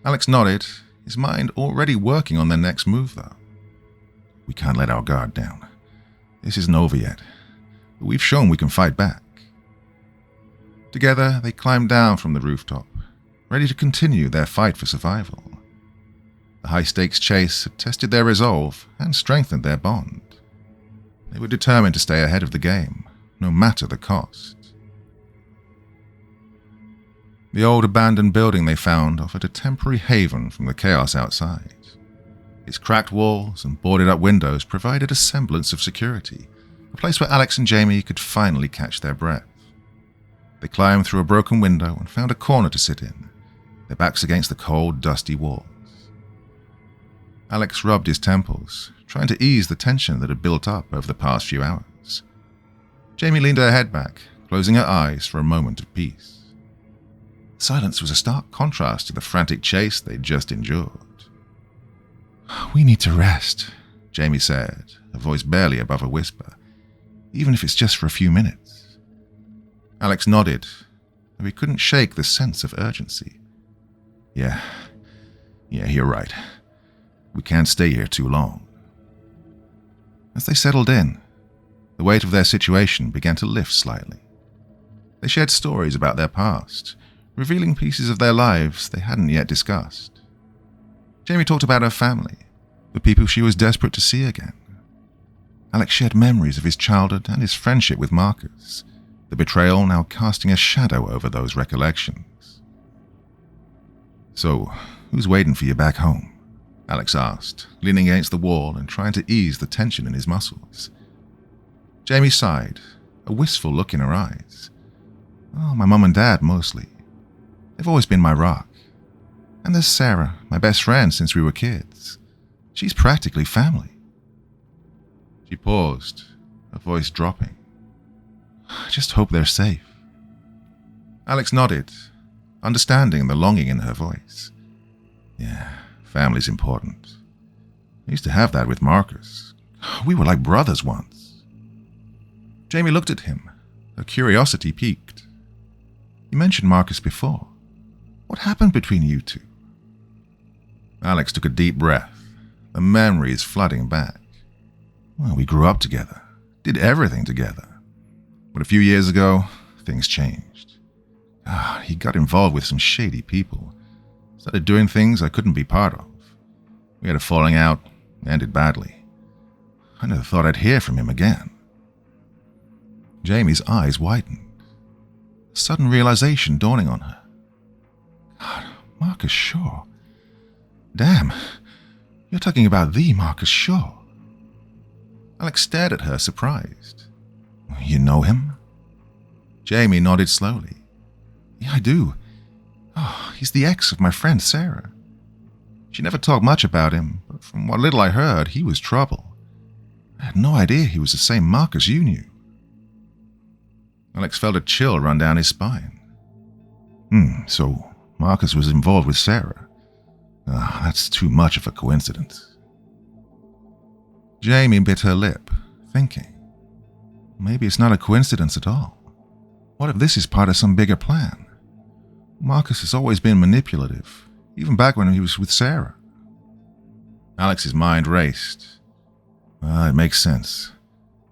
Alex nodded, his mind already working on their next move, though. "We can't let our guard down. This isn't over yet, but we've shown we can fight back." Together, they climbed down from the rooftop, ready to continue their fight for survival. The high-stakes chase had tested their resolve and strengthened their bond. They were determined to stay ahead of the game, no matter the cost. The old abandoned building they found offered a temporary haven from the chaos outside. Its cracked walls and boarded-up windows provided a semblance of security, a place where Alex and Jamie could finally catch their breath. They climbed through a broken window and found a corner to sit in, their backs against the cold, dusty walls. Alex rubbed his temples, trying to ease the tension that had built up over the past few hours. Jamie leaned her head back, closing her eyes for a moment of peace. Silence was a stark contrast to the frantic chase they'd just endured. "We need to rest," Jamie said, her voice barely above a whisper, "even if it's just for a few minutes." Alex nodded, though he couldn't shake the sense of urgency. Yeah, you're right. We can't stay here too long." As they settled in, the weight of their situation began to lift slightly. They shared stories about their past, revealing pieces of their lives they hadn't yet discussed. Jamie talked about her family, the people she was desperate to see again. Alex shared memories of his childhood and his friendship with Marcus, the betrayal now casting a shadow over those recollections. "So, who's waiting for you back home?" Alex asked, leaning against the wall and trying to ease the tension in his muscles. Jamie sighed, a wistful look in her eyes. "Oh, my mum and dad, mostly. They've always been my rock. And there's Sarah, my best friend since we were kids. She's practically family." She paused, her voice dropping. "I just hope they're safe." Alex nodded, understanding the longing in her voice. "Yeah, family's important. I used to have that with Marcus. We were like brothers once." Jamie looked at him, her curiosity piqued. "You mentioned Marcus before. What happened between you two?" Alex took a deep breath, the memories flooding back. "Well, we grew up together, did everything together. But a few years ago, things changed. He got involved with some shady people, started doing things I couldn't be part of. We had a falling out, ended badly. I never thought I'd hear from him again." Jamie's eyes widened, a sudden realization dawning on her. "God, Marcus Shaw. Damn, you're talking about the Marcus Shaw." Alex stared at her, surprised. "You know him?" Jamie nodded slowly. "Yeah, I do. He's the ex of my friend Sarah. She never talked much about him, but from what little I heard, he was trouble. I had no idea he was the same Marcus you knew." Alex felt a chill run down his spine. So Marcus was involved with Sarah. That's too much of a coincidence." Jamie bit her lip, thinking, maybe it's not a coincidence at all. What if this is part of some bigger plan? Marcus has always been manipulative, even back when he was with Sarah. Alex's mind raced. It makes sense.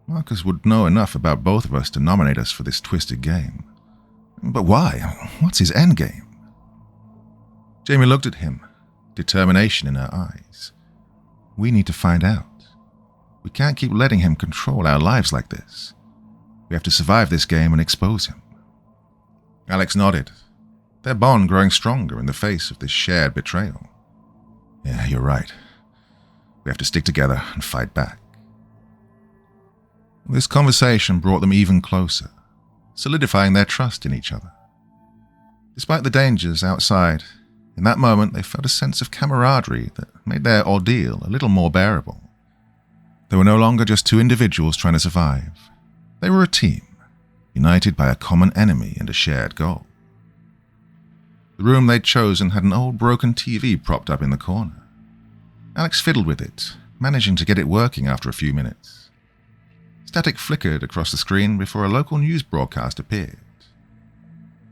Marcus would know enough about both of us to nominate us for this twisted game. But why? What's his endgame? Jamie looked at him, determination in her eyes. We need to find out. We can't keep letting him control our lives like this. We have to survive this game and expose him. Alex nodded, their bond growing stronger in the face of this shared betrayal. Yeah, you're right. We have to stick together and fight back. This conversation brought them even closer, solidifying their trust in each other. Despite the dangers outside, in that moment they felt a sense of camaraderie that made their ordeal a little more bearable. They were no longer just two individuals trying to survive. They were a team, united by a common enemy and a shared goal. The room they'd chosen had an old broken TV propped up in the corner. Alex fiddled with it, managing to get it working after a few minutes. Static flickered across the screen before a local news broadcast appeared.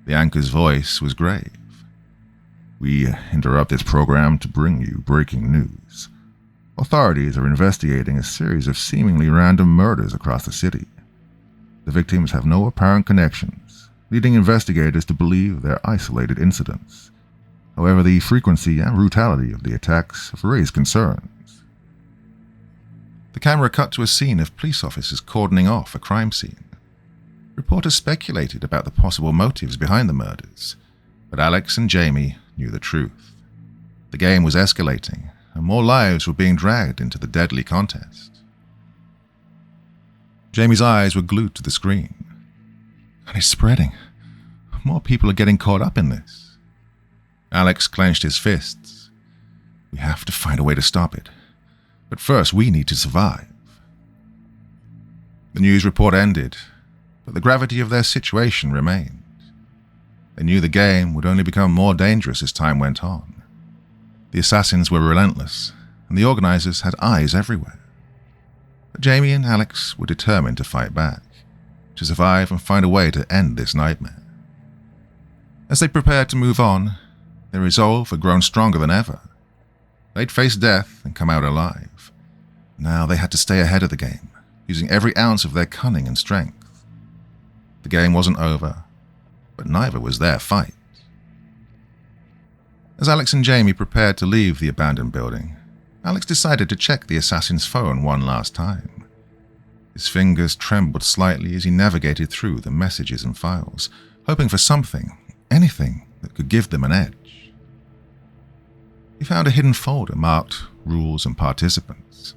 The anchor's voice was grave. We interrupt this program to bring you breaking news. Authorities are investigating a series of seemingly random murders across the city. The victims have no apparent connections, leading investigators to believe they're isolated incidents. However, the frequency and brutality of the attacks have raised concerns. The camera cut to a scene of police officers cordoning off a crime scene. Reporters speculated about the possible motives behind the murders, but Alex and Jamie knew the truth. The game was escalating, and more lives were being dragged into the deadly contest. Jamie's eyes were glued to the screen. And it's spreading. More people are getting caught up in this. Alex clenched his fists. We have to find a way to stop it. But first, we need to survive. The news report ended, but the gravity of their situation remained. They knew the game would only become more dangerous as time went on. The assassins were relentless, and the organizers had eyes everywhere. But Jamie and Alex were determined to fight back, to survive and find a way to end this nightmare. As they prepared to move on, their resolve had grown stronger than ever. They'd faced death and come out alive. Now they had to stay ahead of the game, using every ounce of their cunning and strength. The game wasn't over, but neither was their fight. As Alex and Jamie prepared to leave the abandoned building, Alex decided to check the assassin's phone one last time. His fingers trembled slightly as he navigated through the messages and files, hoping for something, anything that could give them an edge. He found a hidden folder marked Rules and Participants.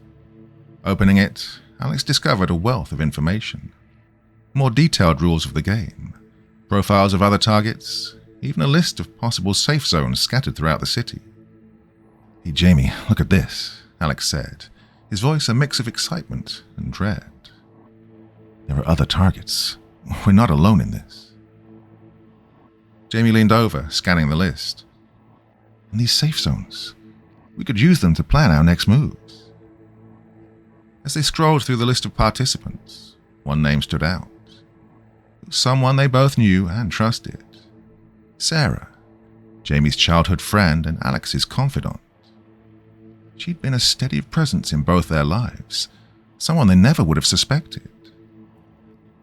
Opening it, Alex discovered a wealth of information. More detailed rules of the game, profiles of other targets, even a list of possible safe zones scattered throughout the city. Hey Jamie, look at this, Alex said, his voice a mix of excitement and dread. There are other targets. We're not alone in this. Jamie leaned over, scanning the list. And these safe zones, we could use them to plan our next moves. As they scrolled through the list of participants, one name stood out. It was someone they both knew and trusted. Sarah, Jamie's childhood friend and Alex's confidant. She'd been a steady presence in both their lives, someone they never would have suspected.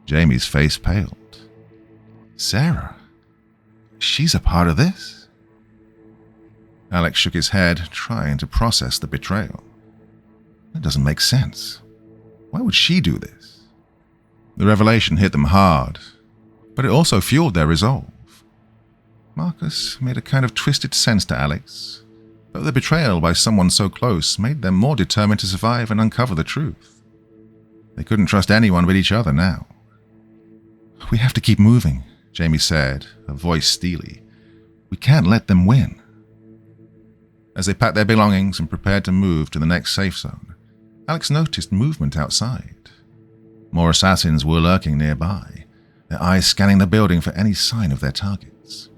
Jamie's face paled. Sarah? She's a part of this? Alex shook his head, trying to process the betrayal. That doesn't make sense. Why would she do this? The revelation hit them hard, but it also fueled their resolve. Marcus made a kind of twisted sense to Alex, but the betrayal by someone so close made them more determined to survive and uncover the truth. They couldn't trust anyone but each other now. We have to keep moving, Jamie said, her voice steely. We can't let them win. As they packed their belongings and prepared to move to the next safe zone, Alex noticed movement outside. More assassins were lurking nearby, their eyes scanning the building for any sign of their targets.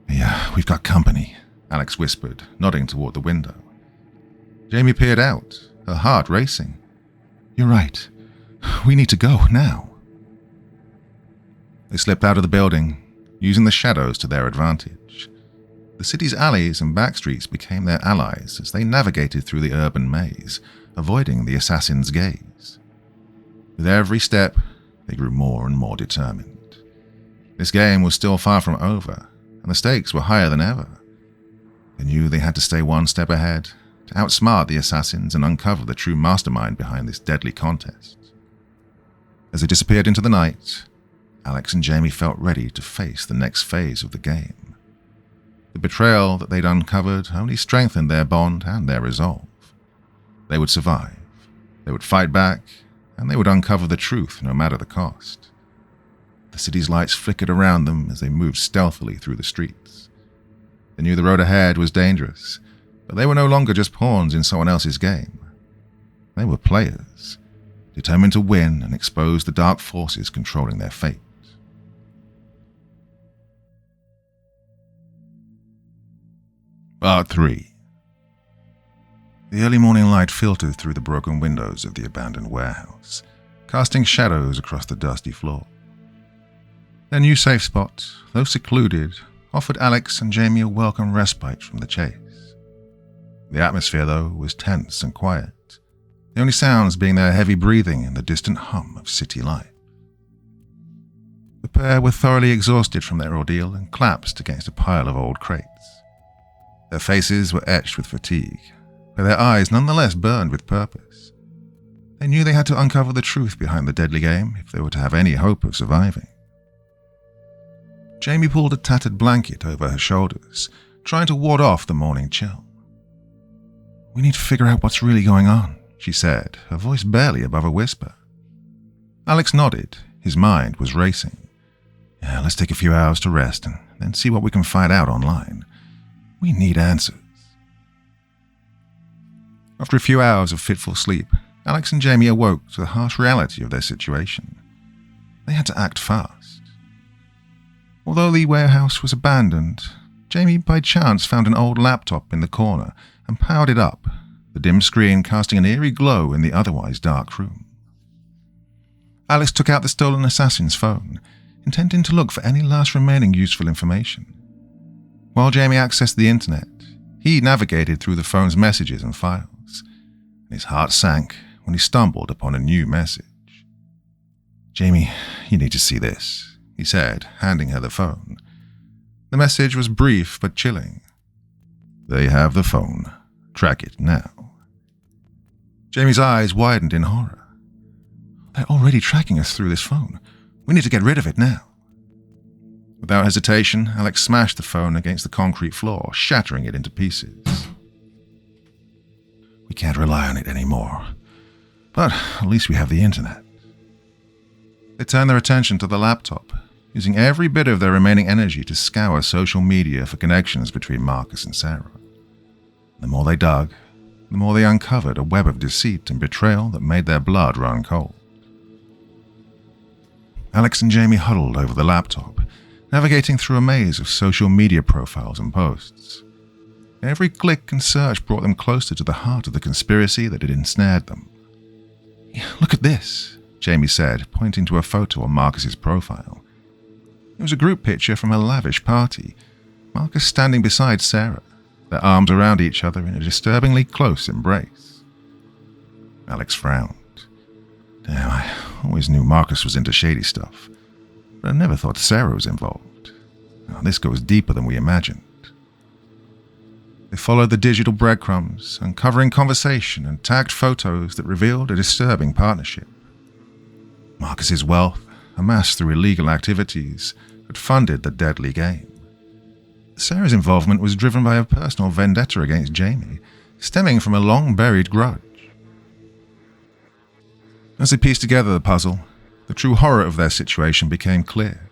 Yeah, we've got company, Alex whispered, nodding toward the window. Jamie peered out, her heart racing. You're right. We need to go now. They slipped out of the building, using the shadows to their advantage. The city's alleys and back streets became their allies as they navigated through the urban maze, avoiding the assassin's gaze. With every step, they grew more and more determined. This game was still far from over, and the stakes were higher than ever. They knew they had to stay one step ahead, to outsmart the assassins and uncover the true mastermind behind this deadly contest. As they disappeared into the night, Alex and Jamie felt ready to face the next phase of the game. The betrayal that they'd uncovered only strengthened their bond and their resolve. They would survive, they would fight back, and they would uncover the truth no matter the cost. The city's lights flickered around them as they moved stealthily through the streets. They knew the road ahead was dangerous, but they were no longer just pawns in someone else's game. They were players, determined to win and expose the dark forces controlling their fate. Part 3. The early morning light filtered through the broken windows of the abandoned warehouse, casting shadows across the dusty floor. Their new safe spot, though secluded, offered Alex and Jamie a welcome respite from the chase. The atmosphere, though, was tense and quiet, the only sounds being their heavy breathing and the distant hum of city life. The pair were thoroughly exhausted from their ordeal and collapsed against a pile of old crates. Their faces were etched with fatigue, but their eyes nonetheless burned with purpose. They knew they had to uncover the truth behind the deadly game if they were to have any hope of surviving. Jamie pulled a tattered blanket over her shoulders, trying to ward off the morning chill. "We need to figure out what's really going on," she said, her voice barely above a whisper. Alex nodded. His mind was racing. "Yeah, let's take a few hours to rest and then see what we can find out online. We need answers." After a few hours of fitful sleep, Alex and Jamie awoke to the harsh reality of their situation. They had to act fast. Although the warehouse was abandoned, Jamie by chance found an old laptop in the corner and powered it up, the dim screen casting an eerie glow in the otherwise dark room. Alex took out the stolen assassin's phone, intending to look for any last remaining useful information. While Jamie accessed the internet, he navigated through the phone's messages and files, and his heart sank when he stumbled upon a new message. "Jamie, you need to see this," he said, handing her the phone. The message was brief but chilling. "They have the phone. Track it now." Jamie's eyes widened in horror. "They're already tracking us through this phone. We need to get rid of it now." Without hesitation, Alex smashed the phone against the concrete floor, shattering it into pieces. "We can't rely on it anymore. But at least we have the internet." They turned their attention to the laptop, using every bit of their remaining energy to scour social media for connections between Marcus and Sarah. The more they dug, the more they uncovered a web of deceit and betrayal that made their blood run cold. Alex and Jamie huddled over the laptop, navigating through a maze of social media profiles and posts. Every click and search brought them closer to the heart of the conspiracy that had ensnared them. "Look at this," Jamie said, pointing to a photo on Marcus's profile. It was a group picture from a lavish party, Marcus standing beside Sarah, their arms around each other in a disturbingly close embrace. Alex frowned. "Damn, I always knew Marcus was into shady stuff, but I never thought Sarah was involved. Oh, this goes deeper than we imagined." They followed the digital breadcrumbs, uncovering conversation and tagged photos that revealed a disturbing partnership. Marcus's wealth, amassed through illegal activities, had funded the deadly game. Sarah's involvement was driven by a personal vendetta against Jamie, stemming from a long-buried grudge. As they pieced together the puzzle, the true horror of their situation became clear.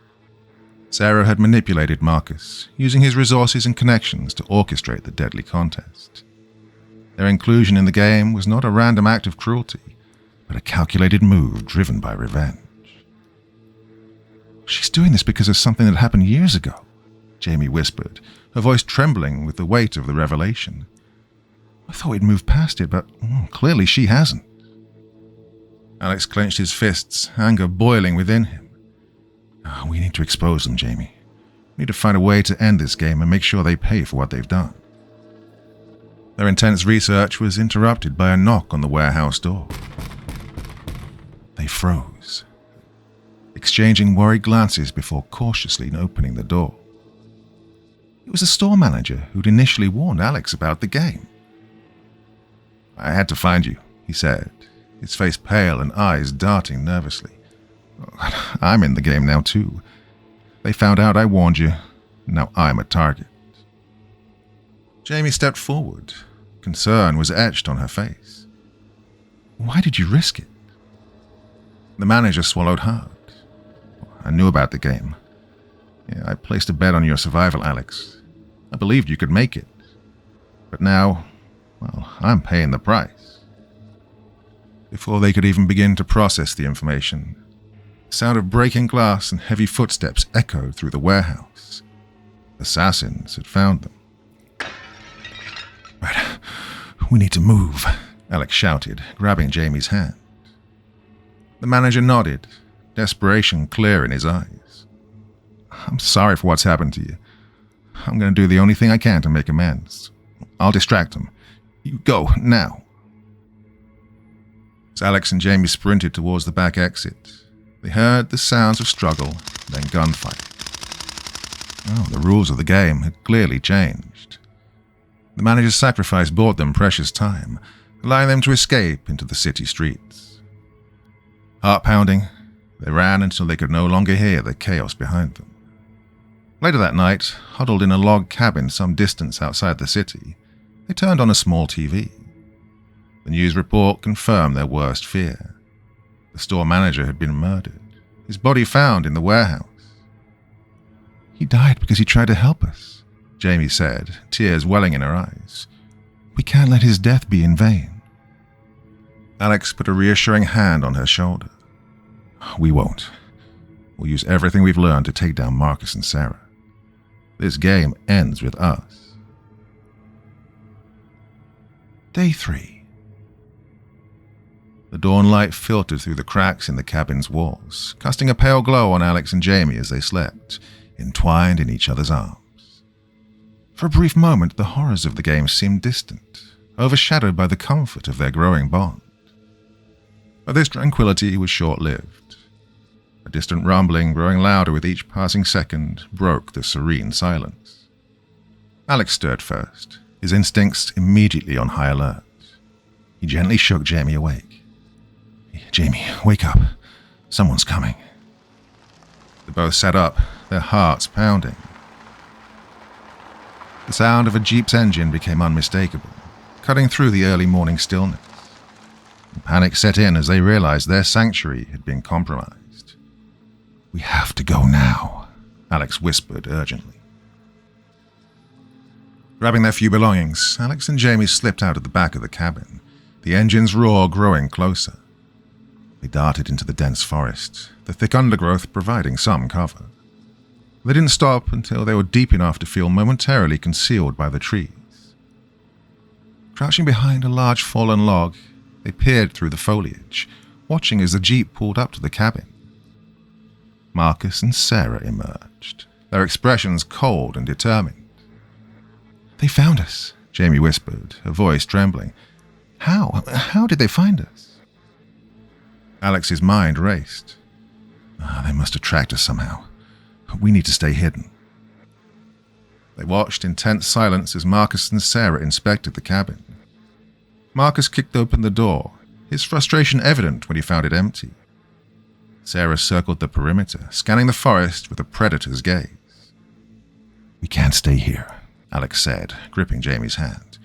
Sarah had manipulated Marcus, using his resources and connections to orchestrate the deadly contest. Their inclusion in the game was not a random act of cruelty, but a calculated move driven by revenge. "She's doing this because of something that happened years ago," Jamie whispered, her voice trembling with the weight of the revelation. "I thought we'd moved past it, but clearly she hasn't." Alex clenched his fists, anger boiling within him. "We need to expose them, Jamie. We need to find a way to end this game and make sure they pay for what they've done." Their intense research was interrupted by a knock on the warehouse door. They froze, exchanging worried glances before cautiously opening the door. It was the store manager who'd initially warned Alex about the game. "I had to find you," he said, his face pale and eyes darting nervously. "I'm in the game now too. They found out I warned you. Now I'm a target." Jamie stepped forward. Concern was etched on her face. "Why did you risk it?" The manager swallowed hard. "I knew about the game. Yeah, I placed a bet on your survival, Alex. I believed you could make it. But now, well, I'm paying the price." Before they could even begin to process the information, the sound of breaking glass and heavy footsteps echoed through the warehouse. Assassins had found them. "Right, we need to move," Alex shouted, grabbing Jamie's hand. The manager nodded, desperation clear in his eyes. "I'm sorry for what's happened to you. I'm going to do the only thing I can to make amends. I'll distract him. You go, now." As Alex and Jamie sprinted towards the back exit, they heard the sounds of struggle, then gunfight. Oh, the rules of the game had clearly changed. The manager's sacrifice bought them precious time, allowing them to escape into the city streets. Heart-pounding, they ran until they could no longer hear the chaos behind them. Later that night, huddled in a log cabin some distance outside the city, they turned on a small TV. The news report confirmed their worst fear. The store manager had been murdered, his body found in the warehouse. "He died because he tried to help us," Jamie said, tears welling in her eyes. "We can't let his death be in vain." Alex put a reassuring hand on her shoulder. "We won't. We'll use everything we've learned to take down Marcus and Sarah. This game ends with us." Day 3. The dawn light filtered through the cracks in the cabin's walls, casting a pale glow on Alex and Jamie as they slept, entwined in each other's arms. For a brief moment, the horrors of the game seemed distant, overshadowed by the comfort of their growing bond. But this tranquility was short-lived. A distant rumbling, growing louder with each passing second, broke the serene silence. Alex stirred first, his instincts immediately on high alert. He gently shook Jamie awake. "Jamie, wake up. Someone's coming." They both sat up, their hearts pounding. The sound of a jeep's engine became unmistakable, cutting through the early morning stillness. Panic set in as they realized their sanctuary had been compromised. "We have to go now," Alex whispered urgently. Grabbing their few belongings, Alex and Jamie slipped out of the back of the cabin, the engine's roar growing closer. They darted into the dense forest, the thick undergrowth providing some cover. They didn't stop until they were deep enough to feel momentarily concealed by the trees. Crouching behind a large fallen log, they peered through the foliage, watching as the jeep pulled up to the cabin. Marcus and Sarah emerged, their expressions cold and determined. "They found us," Jamie whispered, her voice trembling. "How? How did they find us?" Alex's mind raced. They must have tracked us somehow. We need to stay hidden." They watched in tense silence as Marcus and Sarah inspected the cabin. Marcus kicked open the door, his frustration evident when he found it empty. Sarah circled the perimeter, scanning the forest with a predator's gaze. "We can't stay here," Alex said, gripping Jamie's hand.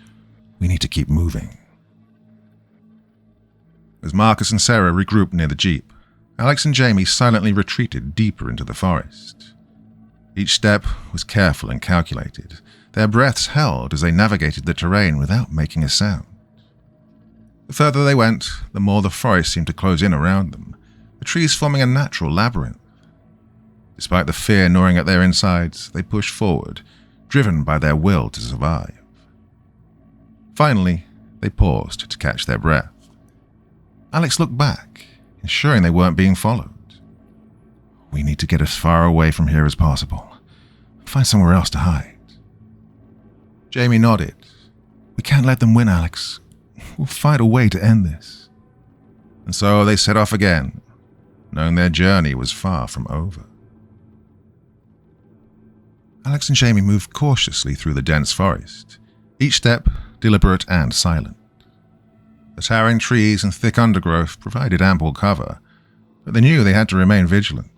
"We need to keep moving." As Marcus and Sarah regrouped near the jeep, Alex and Jamie silently retreated deeper into the forest. Each step was careful and calculated, their breaths held as they navigated the terrain without making a sound. The further they went, the more the forest seemed to close in around them, the trees forming a natural labyrinth. Despite the fear gnawing at their insides, they pushed forward, driven by their will to survive. Finally, they paused to catch their breath. Alex looked back, ensuring they weren't being followed. "We need to get as far away from here as possible. Find somewhere else to hide." Jamie nodded. "We can't let them win, Alex. We'll find a way to end this." And so they set off again, knowing their journey was far from over. Alex and Jamie moved cautiously through the dense forest, each step deliberate and silent. The towering trees and thick undergrowth provided ample cover, but they knew they had to remain vigilant.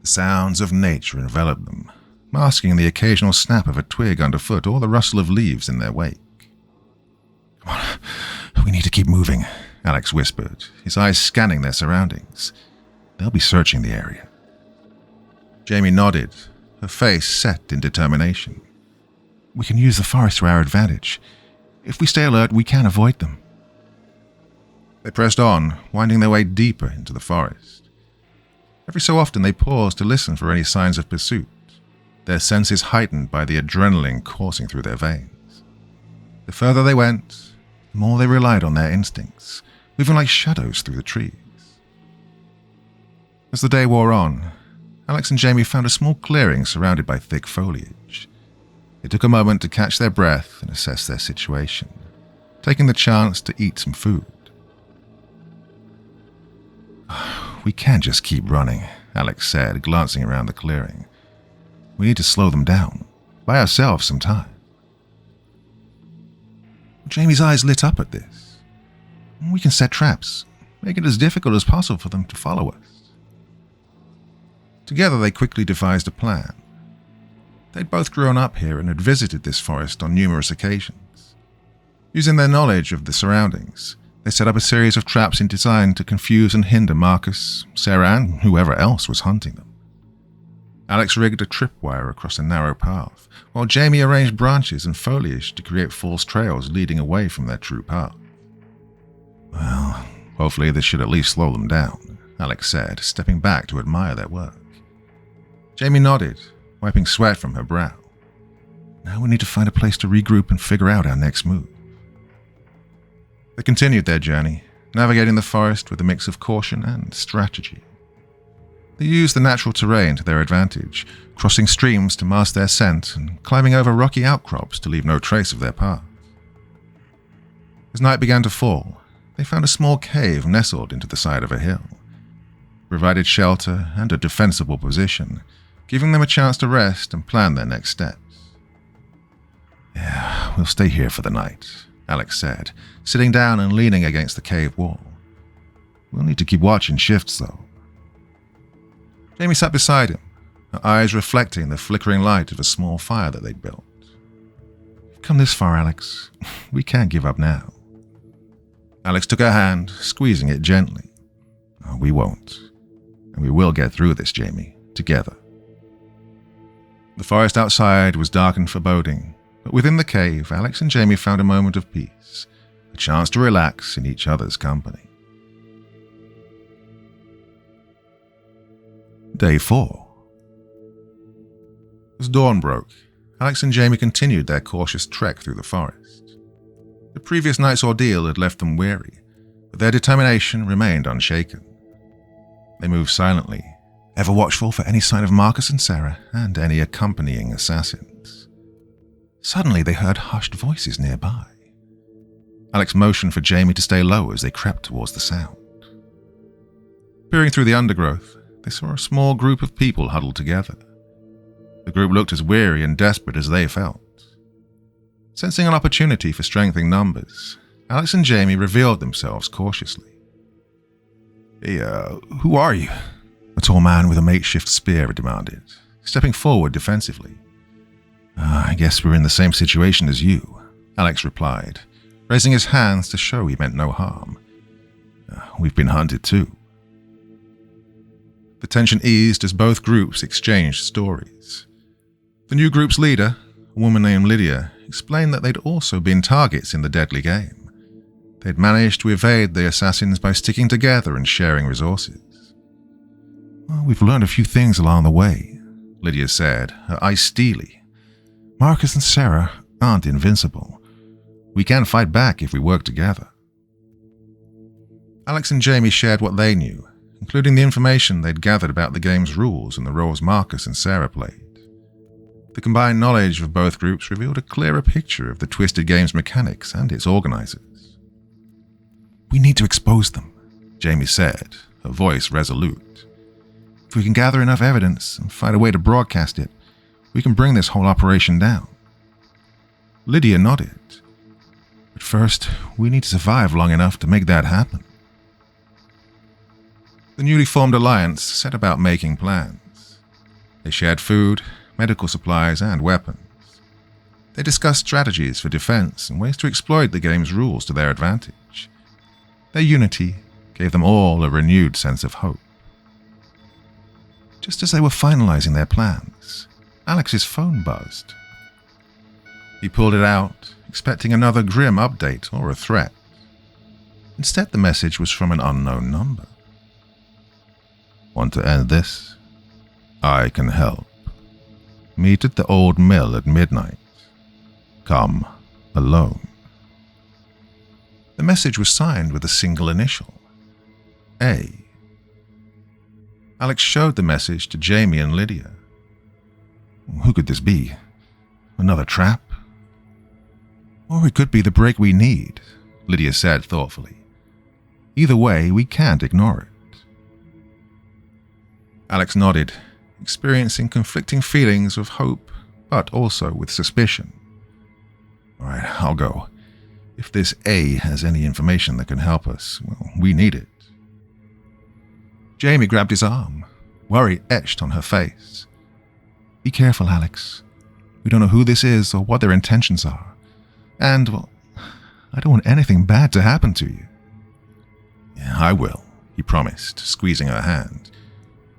The sounds of nature enveloped them, masking the occasional snap of a twig underfoot or the rustle of leaves in their wake. "Come on, we need to keep moving," Alex whispered, his eyes scanning their surroundings. "They'll be searching the area." Jamie nodded, her face set in determination. "We can use the forest to our advantage. If we stay alert, we can avoid them." They pressed on, winding their way deeper into the forest. Every so often they paused to listen for any signs of pursuit, their senses heightened by the adrenaline coursing through their veins. The further they went, the more they relied on their instincts, moving like shadows through the trees. As the day wore on, Alex and Jamie found a small clearing surrounded by thick foliage. They took a moment to catch their breath and assess their situation, taking the chance to eat some food. "We can't just keep running," Alex said, glancing around the clearing. "We need to slow them down, buy ourselves some time." Jamie's eyes lit up at this. "We can set traps, make it as difficult as possible for them to follow us." Together they quickly devised a plan. They'd both grown up here and had visited this forest on numerous occasions. Using their knowledge of the surroundings, they set up a series of traps designed to confuse and hinder Marcus, Sarah, and whoever else was hunting them. Alex rigged a tripwire across a narrow path, while Jamie arranged branches and foliage to create false trails leading away from their true path. "Well, hopefully this should at least slow them down," Alex said, stepping back to admire their work. Jamie nodded, wiping sweat from her brow. "Now we need to find a place to regroup and figure out our next move." They continued their journey, navigating the forest with a mix of caution and strategy. They used the natural terrain to their advantage, crossing streams to mask their scent and climbing over rocky outcrops to leave no trace of their path. As night began to fall, they found a small cave nestled into the side of a hill. It provided shelter and a defensible position, giving them a chance to rest and plan their next steps. "Yeah, we'll stay here for the night," Alex said, sitting down and leaning against the cave wall. "We'll need to keep watching shifts, though." Jamie sat beside him, her eyes reflecting the flickering light of a small fire that they'd built. "You've come this far, Alex. We can't give up now." Alex took her hand, squeezing it gently. "Oh, we won't. And we will get through this, Jamie, together." The forest outside was dark and foreboding, but within the cave, Alex and Jamie found a moment of peace, a chance to relax in each other's company. Day 4. As dawn broke, Alex and Jamie continued their cautious trek through the forest. The previous night's ordeal had left them weary, but their determination remained unshaken. They moved silently, ever watchful for any sign of Marcus and Sarah and any accompanying assassins. Suddenly they heard hushed voices nearby. Alex motioned for Jamie to stay low as they crept towards the sound. Peering through the undergrowth, they saw a small group of people huddled together. The group looked as weary and desperate as they felt. Sensing an opportunity for strengthening numbers, Alex and Jamie revealed themselves cautiously. "Hey, who are you?" a tall man with a makeshift spear demanded, stepping forward defensively. "I guess we're in the same situation as you," Alex replied, raising his hands to show he meant no harm. "We've been hunted too." The tension eased as both groups exchanged stories. The new group's leader, a woman named Lydia, explained that they'd also been targets in the deadly game. They'd managed to evade the assassins by sticking together and sharing resources. "Well, we've learned a few things along the way," Lydia said, her eyes steely. "Marcus and Sarah aren't invincible. We can fight back if we work together." Alex and Jamie shared what they knew, including the information they'd gathered about the game's rules and the roles Marcus and Sarah played. The combined knowledge of both groups revealed a clearer picture of the twisted game's mechanics and its organizers. "We need to expose them," Jamie said, her voice resolute. "If we can gather enough evidence and find a way to broadcast it, we can bring this whole operation down." Lydia nodded. "But first, we need to survive long enough to make that happen." The newly formed alliance set about making plans. They shared food, medical supplies, and weapons. They discussed strategies for defense and ways to exploit the game's rules to their advantage. Their unity gave them all a renewed sense of hope. Just as they were finalizing their plans, Alex's phone buzzed. He pulled it out, expecting another grim update or a threat. Instead, the message was from an unknown number. "Want to end this? I can help. Meet at the old mill at midnight. Come alone." The message was signed with a single initial, A. Alex showed the message to Jamie and Lydia. Who could this be? Another trap? Or it could be the break we need, Lydia said thoughtfully. Either way, we can't ignore it. Alex nodded, experiencing conflicting feelings of hope, but also with suspicion. "All right, I'll go. If this A has any information that can help us, well, we need it." Jamie grabbed his arm, worry etched on her face. "Be careful, Alex. We don't know who this is or what their intentions are. And, well, I don't want anything bad to happen to you." "Yeah, I will," he promised, squeezing her hand.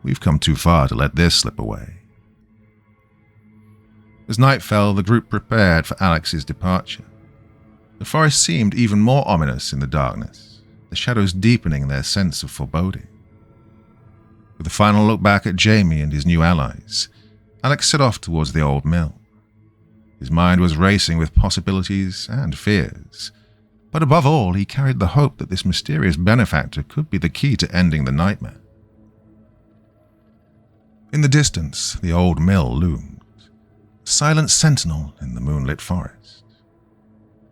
"We've come too far to let this slip away." As night fell, the group prepared for Alex's departure. The forest seemed even more ominous in the darkness, the shadows deepening their sense of foreboding. With a final look back at Jamie and his new allies, Alex set off towards the old mill. His mind was racing with possibilities and fears, but above all, he carried the hope that this mysterious benefactor could be the key to ending the nightmare. In the distance, the old mill loomed, a silent sentinel in the moonlit forest.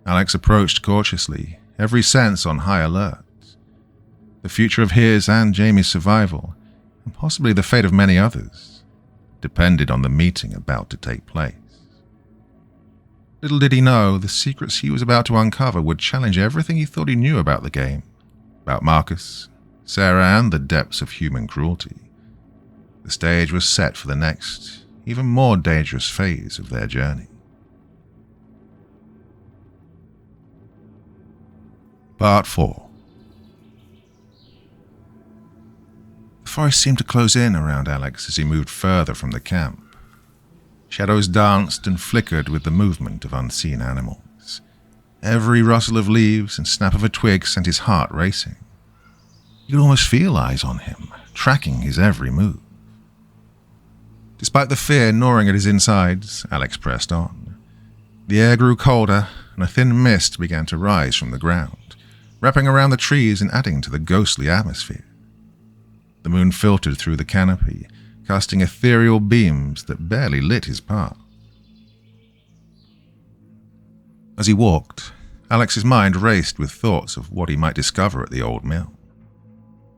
Alex approached cautiously, every sense on high alert. The future of his and Jamie's survival, and possibly the fate of many others, depended on the meeting about to take place. Little did he know, the secrets he was about to uncover would challenge everything he thought he knew about the game, about Marcus, Sarah, and the depths of human cruelty. The stage was set for the next, even more dangerous phase of their journey. Part 4. The forest seemed to close in around Alex as he moved further from the camp. Shadows danced and flickered with the movement of unseen animals. Every rustle of leaves and snap of a twig sent his heart racing. You could almost feel eyes on him, tracking his every move. Despite the fear gnawing at his insides, Alex pressed on. The air grew colder, and a thin mist began to rise from the ground, wrapping around the trees and adding to the ghostly atmosphere. The moon filtered through the canopy, casting ethereal beams that barely lit his path. As he walked, Alex's mind raced with thoughts of what he might discover at the old mill.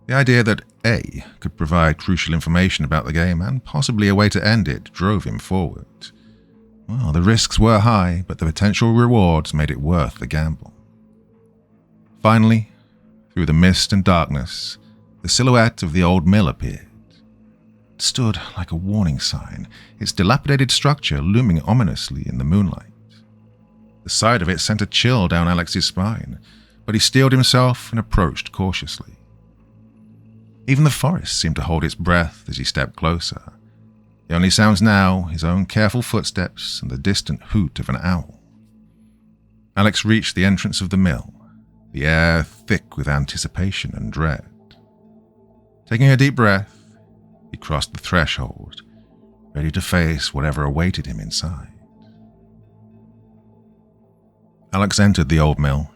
The idea that A could provide crucial information about the game and possibly a way to end it drove him forward. Well, the risks were high, but the potential rewards made it worth the gamble. Finally, through the mist and darkness, the silhouette of the old mill appeared. It stood like a warning sign, its dilapidated structure looming ominously in the moonlight. The sight of it sent a chill down Alex's spine, but he steeled himself and approached cautiously. Even the forest seemed to hold its breath as he stepped closer. The only sounds now, his own careful footsteps and the distant hoot of an owl. Alex reached the entrance of the mill, the air thick with anticipation and dread. Taking a deep breath, he crossed the threshold, ready to face whatever awaited him inside. Alex entered the old mill,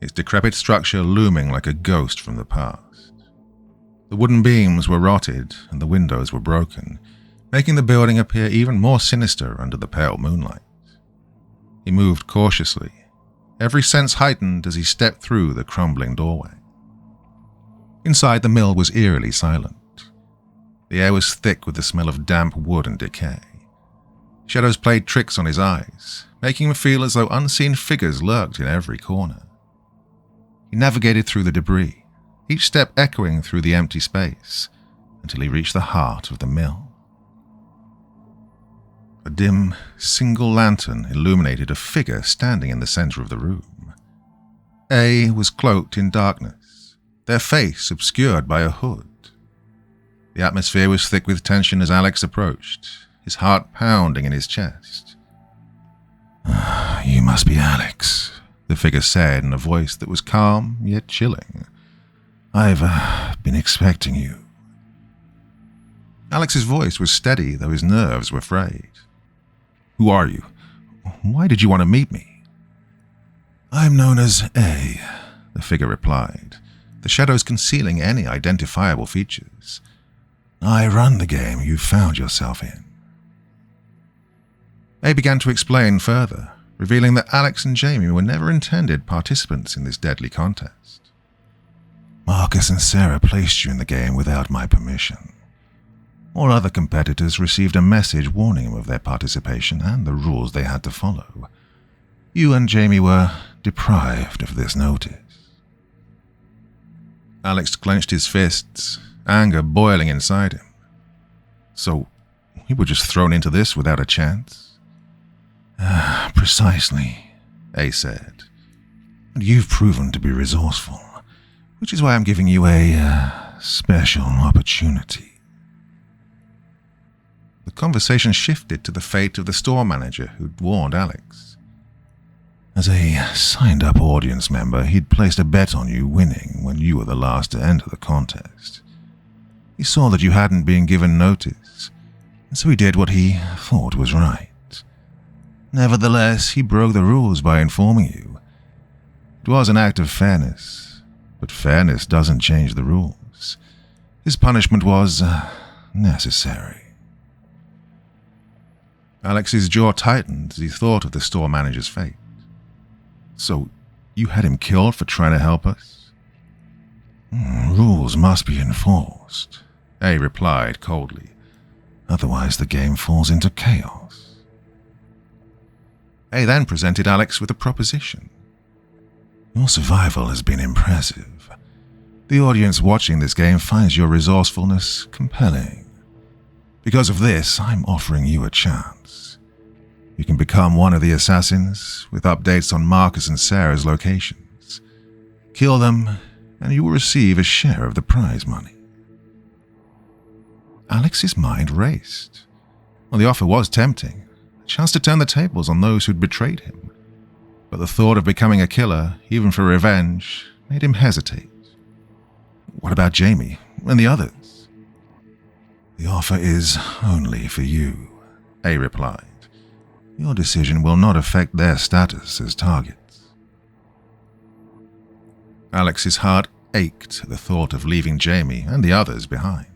its decrepit structure looming like a ghost from the past. The wooden beams were rotted and the windows were broken, making the building appear even more sinister under the pale moonlight. He moved cautiously, every sense heightened as he stepped through the crumbling doorway. Inside, the mill was eerily silent. The air was thick with the smell of damp wood and decay. Shadows played tricks on his eyes, making him feel as though unseen figures lurked in every corner. He navigated through the debris, each step echoing through the empty space, until he reached the heart of the mill. A dim, single lantern illuminated a figure standing in the center of the room. A was cloaked in darkness, their face obscured by a hood. The atmosphere was thick with tension as Alex approached, his heart pounding in his chest. "You must be Alex," the figure said in a voice that was calm yet chilling. "I've been expecting you." Alex's voice was steady, though his nerves were frayed. "Who are you? Why did you want to meet me?" "I'm known as A," the figure replied, the shadows concealing any identifiable features. "I run the game you found yourself in." A began to explain further, revealing that Alex and Jamie were never intended participants in this deadly contest. "Marcus and Sarah placed you in the game without my permission. All other competitors received a message warning them of their participation and the rules they had to follow. You and Jamie were deprived of this notice." Alex clenched his fists, anger boiling inside him. "So, we were just thrown into this without a chance?" "Precisely," A said. "And you've proven to be resourceful, which is why I'm giving you a special opportunity." The conversation shifted to the fate of the store manager who'd warned Alex. As a signed-up audience member, he'd placed a bet on you winning when you were the last to enter the contest. He saw that you hadn't been given notice, and so he did what he thought was right. Nevertheless, he broke the rules by informing you. It was an act of fairness, but fairness doesn't change the rules. His punishment was necessary. Alex's jaw tightened as he thought of the store manager's fate. "So, you had him killed for trying to help us?" "Rules must be enforced," A replied coldly. "Otherwise the game falls into chaos." A then presented Alex with a proposition. "Your survival has been impressive. The audience watching this game finds your resourcefulness compelling. Because of this, I'm offering you a chance. You can become one of the assassins, with updates on Marcus and Sarah's locations. Kill them, and you will receive a share of the prize money." Alex's mind raced. Well, the offer was tempting, a chance to turn the tables on those who'd betrayed him. But the thought of becoming a killer, even for revenge, made him hesitate. What about Jamie and the others? "The offer is only for you," A replied. "Your decision will not affect their status as targets." Alex's heart ached at the thought of leaving Jamie and the others behind.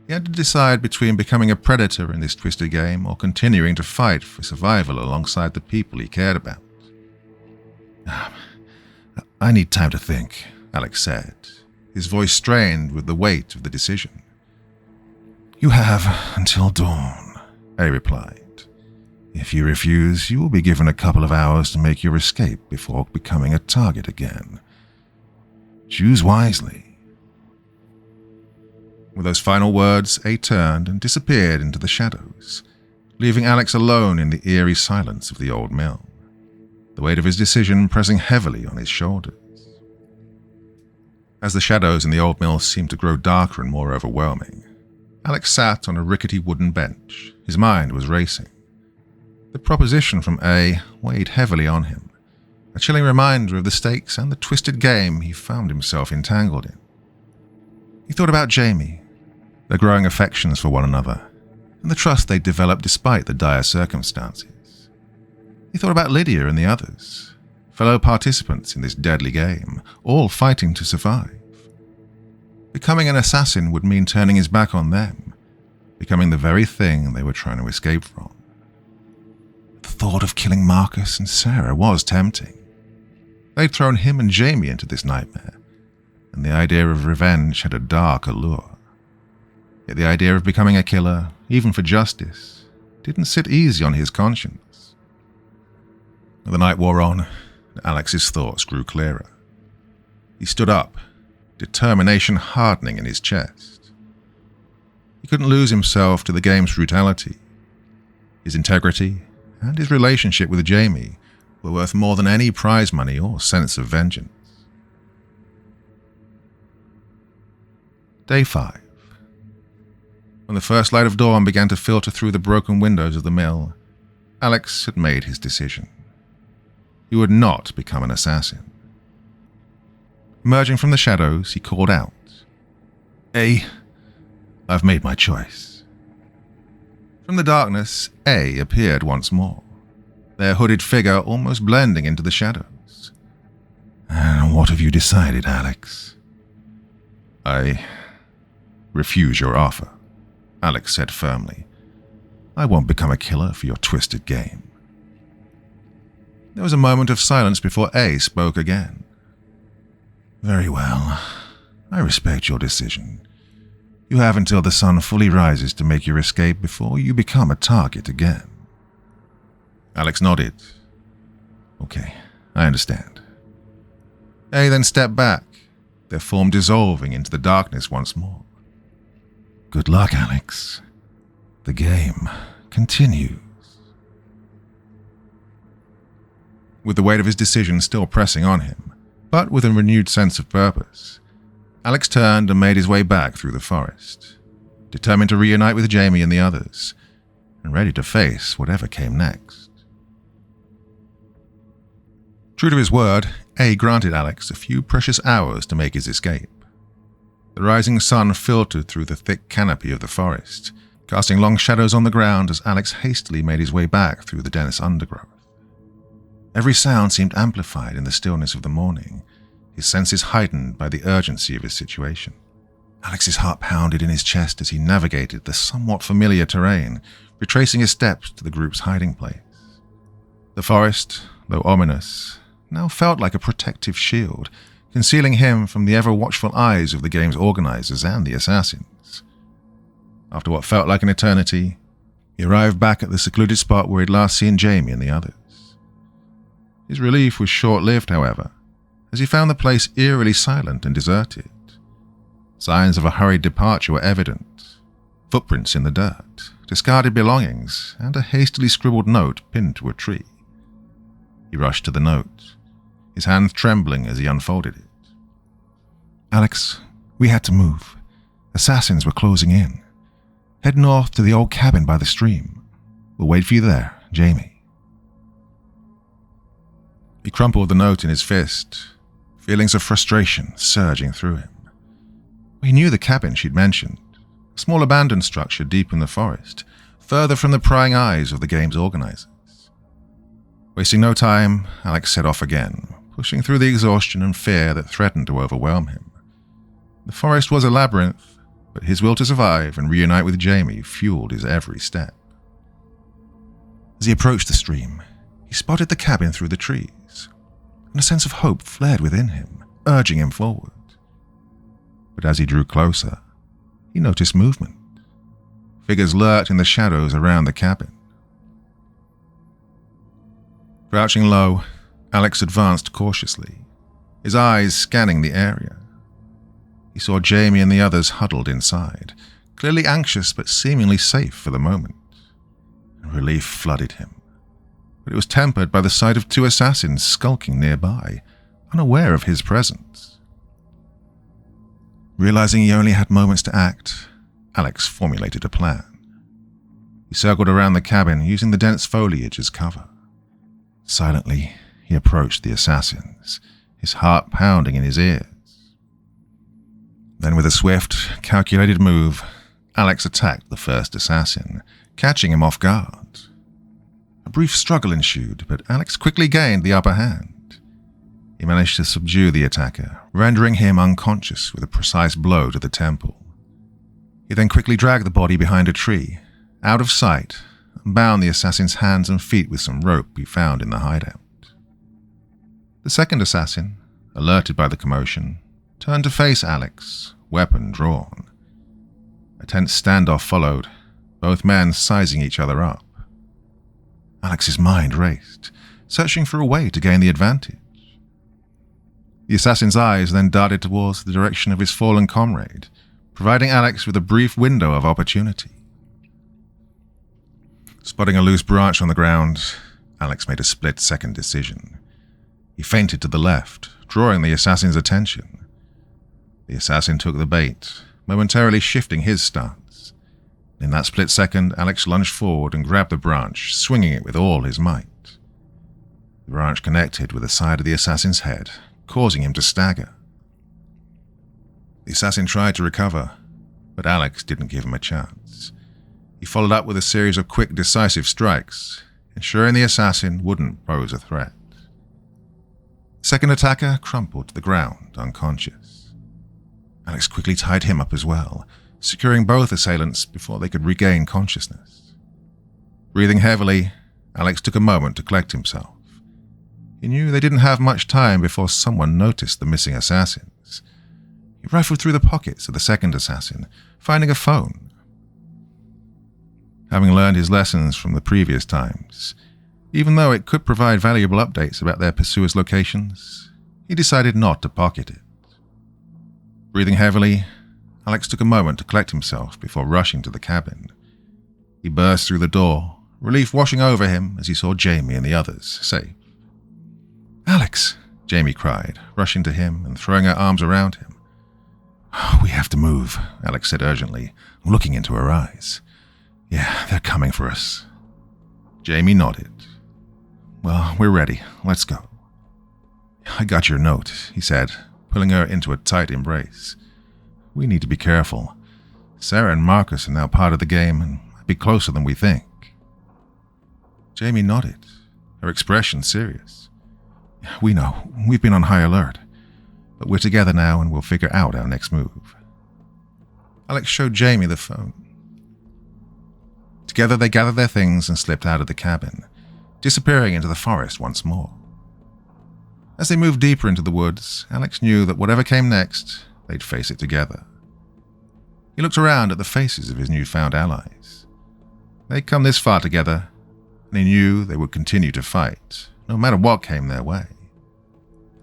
He had to decide between becoming a predator in this twisted game or continuing to fight for survival alongside the people he cared about. "I need time to think," Alex said, his voice strained with the weight of the decision. "You have until dawn," A replied. "If you refuse, you will be given a couple of hours to make your escape before becoming a target again. Choose wisely." With those final words, A turned and disappeared into the shadows, leaving Alex alone in the eerie silence of the old mill, the weight of his decision pressing heavily on his shoulders. As the shadows in the old mill seemed to grow darker and more overwhelming, Alex sat on a rickety wooden bench. His mind was racing. The proposition from A weighed heavily on him, a chilling reminder of the stakes and the twisted game he found himself entangled in. He thought about Jamie, their growing affections for one another, and the trust they'd developed despite the dire circumstances. He thought about Lydia and the others, fellow participants in this deadly game, all fighting to survive. Becoming an assassin would mean turning his back on them, becoming the very thing they were trying to escape from. The thought of killing Marcus and Sarah was tempting. They'd thrown him and Jamie into this nightmare, and the idea of revenge had a dark allure. Yet the idea of becoming a killer, even for justice, didn't sit easy on his conscience. The night wore on, and Alex's thoughts grew clearer. He stood up, determination hardening in his chest. He couldn't lose himself to the game's brutality. His integrity and his relationship with Jamie were worth more than any prize money or sense of vengeance. Day 5. When the first light of dawn began to filter through the broken windows of the mill, Alex had made his decision. He would not become an assassin. Emerging from the shadows, he called out, "A, I've made my choice." From the darkness, A appeared once more, their hooded figure almost blending into the shadows. "And what have you decided, Alex?" "I refuse your offer," Alex said firmly. "I won't become a killer for your twisted game." There was a moment of silence before A spoke again. "Very well. I respect your decision. You have until the sun fully rises to make your escape before you become a target again." Alex nodded. "Okay, I understand." A then stepped back, their form dissolving into the darkness once more. "Good luck, Alex. The game continues." With the weight of his decision still pressing on him, but with a renewed sense of purpose, Alex turned and made his way back through the forest, determined to reunite with Jamie and the others, and ready to face whatever came next. True to his word, A granted Alex a few precious hours to make his escape. The rising sun filtered through the thick canopy of the forest, casting long shadows on the ground as Alex hastily made his way back through the dense undergrowth. Every sound seemed amplified in the stillness of the morning, his senses heightened by the urgency of his situation. Alex's heart pounded in his chest as he navigated the somewhat familiar terrain, retracing his steps to the group's hiding place. The forest, though ominous, now felt like a protective shield, concealing him from the ever-watchful eyes of the game's organizers and the assassins. After what felt like an eternity, he arrived back at the secluded spot where he'd last seen Jamie and the others. His relief was short-lived, however, as he found the place eerily silent and deserted. Signs of a hurried departure were evident. Footprints in the dirt, discarded belongings, and a hastily scribbled note pinned to a tree. He rushed to the note, his hands trembling as he unfolded it. "Alex, we had to move. Assassins were closing in. Head north to the old cabin by the stream. We'll wait for you there, Jamie." He crumpled the note in his fist, feelings of frustration surging through him. He knew the cabin she'd mentioned, a small abandoned structure deep in the forest, further from the prying eyes of the game's organizers. Wasting no time, Alex set off again, pushing through the exhaustion and fear that threatened to overwhelm him. The forest was a labyrinth, but his will to survive and reunite with Jamie fueled his every step. As he approached the stream, he spotted the cabin through the trees, and a sense of hope flared within him, urging him forward. But as he drew closer, he noticed movement. Figures lurked in the shadows around the cabin. Crouching low, Alex advanced cautiously, his eyes scanning the area. He saw Jamie and the others huddled inside, clearly anxious but seemingly safe for the moment. Relief flooded him, but it was tempered by the sight of two assassins skulking nearby, unaware of his presence. Realizing he only had moments to act, Alex formulated a plan. He circled around the cabin, using the dense foliage as cover. Silently, he approached the assassins, his heart pounding in his ears. Then with a swift, calculated move, Alex attacked the first assassin, catching him off guard. A brief struggle ensued, but Alex quickly gained the upper hand. He managed to subdue the attacker, rendering him unconscious with a precise blow to the temple. He then quickly dragged the body behind a tree, out of sight, and bound the assassin's hands and feet with some rope he found in the hideout. The second assassin, alerted by the commotion, turned to face Alex, weapon drawn. A tense standoff followed, both men sizing each other up, Alex's mind raced, searching for a way to gain the advantage. The assassin's eyes then darted towards the direction of his fallen comrade, providing Alex with a brief window of opportunity. Spotting a loose branch on the ground, Alex made a split-second decision. He feinted to the left, drawing the assassin's attention. The assassin took the bait, momentarily shifting his stance. In that split second, Alex lunged forward and grabbed the branch, swinging it with all his might. The branch connected with the side of the assassin's head, causing him to stagger. The assassin tried to recover, but Alex didn't give him a chance. He followed up with a series of quick, decisive strikes, ensuring the assassin wouldn't pose a threat. The second attacker crumpled to the ground, unconscious. Alex quickly tied him up as well, securing both assailants before they could regain consciousness. Breathing heavily, Alex took a moment to collect himself. He knew they didn't have much time before someone noticed the missing assassins. He rifled through the pockets of the second assassin, finding a phone. Having learned his lessons from the previous times, even though it could provide valuable updates about their pursuers' locations, he decided not to pocket it. Breathing heavily, Alex took a moment to collect himself before rushing to the cabin. He burst through the door, relief washing over him as he saw Jamie and the others safe. "Alex!" Jamie cried, rushing to him and throwing her arms around him. "We have to move," Alex said urgently, looking into her eyes. "Yeah, they're coming for us." Jamie nodded. "Well, we're ready. Let's go." "I got your note," he said, pulling her into a tight embrace. "We need to be careful. Sarah and Marcus are now part of the game and might be closer than we think." Jamie nodded, her expression serious. "We know. We've been on high alert. But we're together now and we'll figure out our next move." Alex showed Jamie the phone. Together they gathered their things and slipped out of the cabin, disappearing into the forest once more. As they moved deeper into the woods, Alex knew that whatever came next, they'd face it together. He looked around at the faces of his newfound allies. They'd come this far together, and he knew they would continue to fight, no matter what came their way.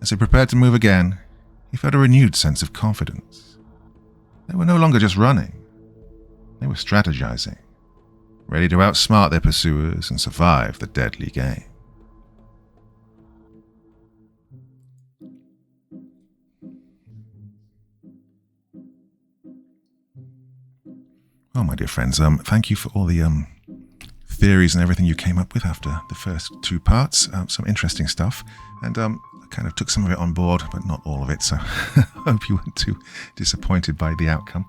As they prepared to move again, he felt a renewed sense of confidence. They were no longer just running. They were strategizing, ready to outsmart their pursuers and survive the deadly game. Well, my dear friends, thank you for all the theories and everything you came up with after the first two parts. Some interesting stuff, and I kind of took some of it on board, but not all of it, so I hope you weren't too disappointed by the outcome.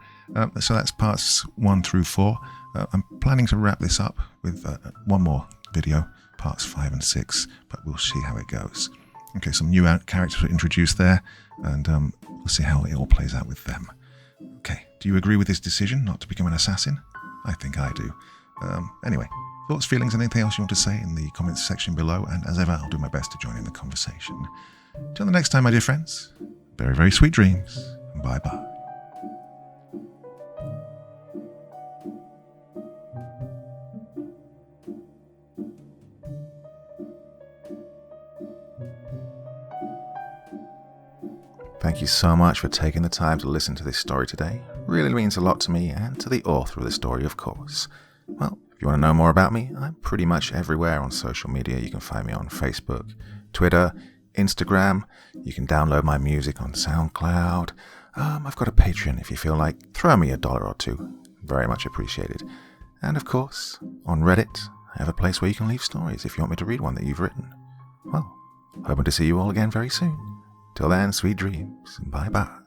So that's parts 1 through 4. I'm planning to wrap this up with one more video, parts 5 and 6, but we'll see how it goes. Okay, some new characters were introduced there, and we'll see how it all plays out with them. Okay, do you agree with this decision not to become an assassin? I think I do. Anyway, thoughts, feelings, anything else you want to say in the comments section below, and as ever, I'll do my best to join in the conversation. Till the next time, my dear friends, very, very sweet dreams, and bye-bye. Thank you so much for taking the time to listen to this story today. Really means a lot to me and to the author of the story, of course. Well, if you want to know more about me, I'm pretty much everywhere on social media. You can find me on Facebook, Twitter, Instagram. You can download my music on SoundCloud. I've got a Patreon if you feel like. Throw me $1 or $2. Very much appreciated. And of course, on Reddit, I have a place where you can leave stories if you want me to read one that you've written. Well, hoping to see you all again very soon. Till then, sweet dreams, and bye-bye.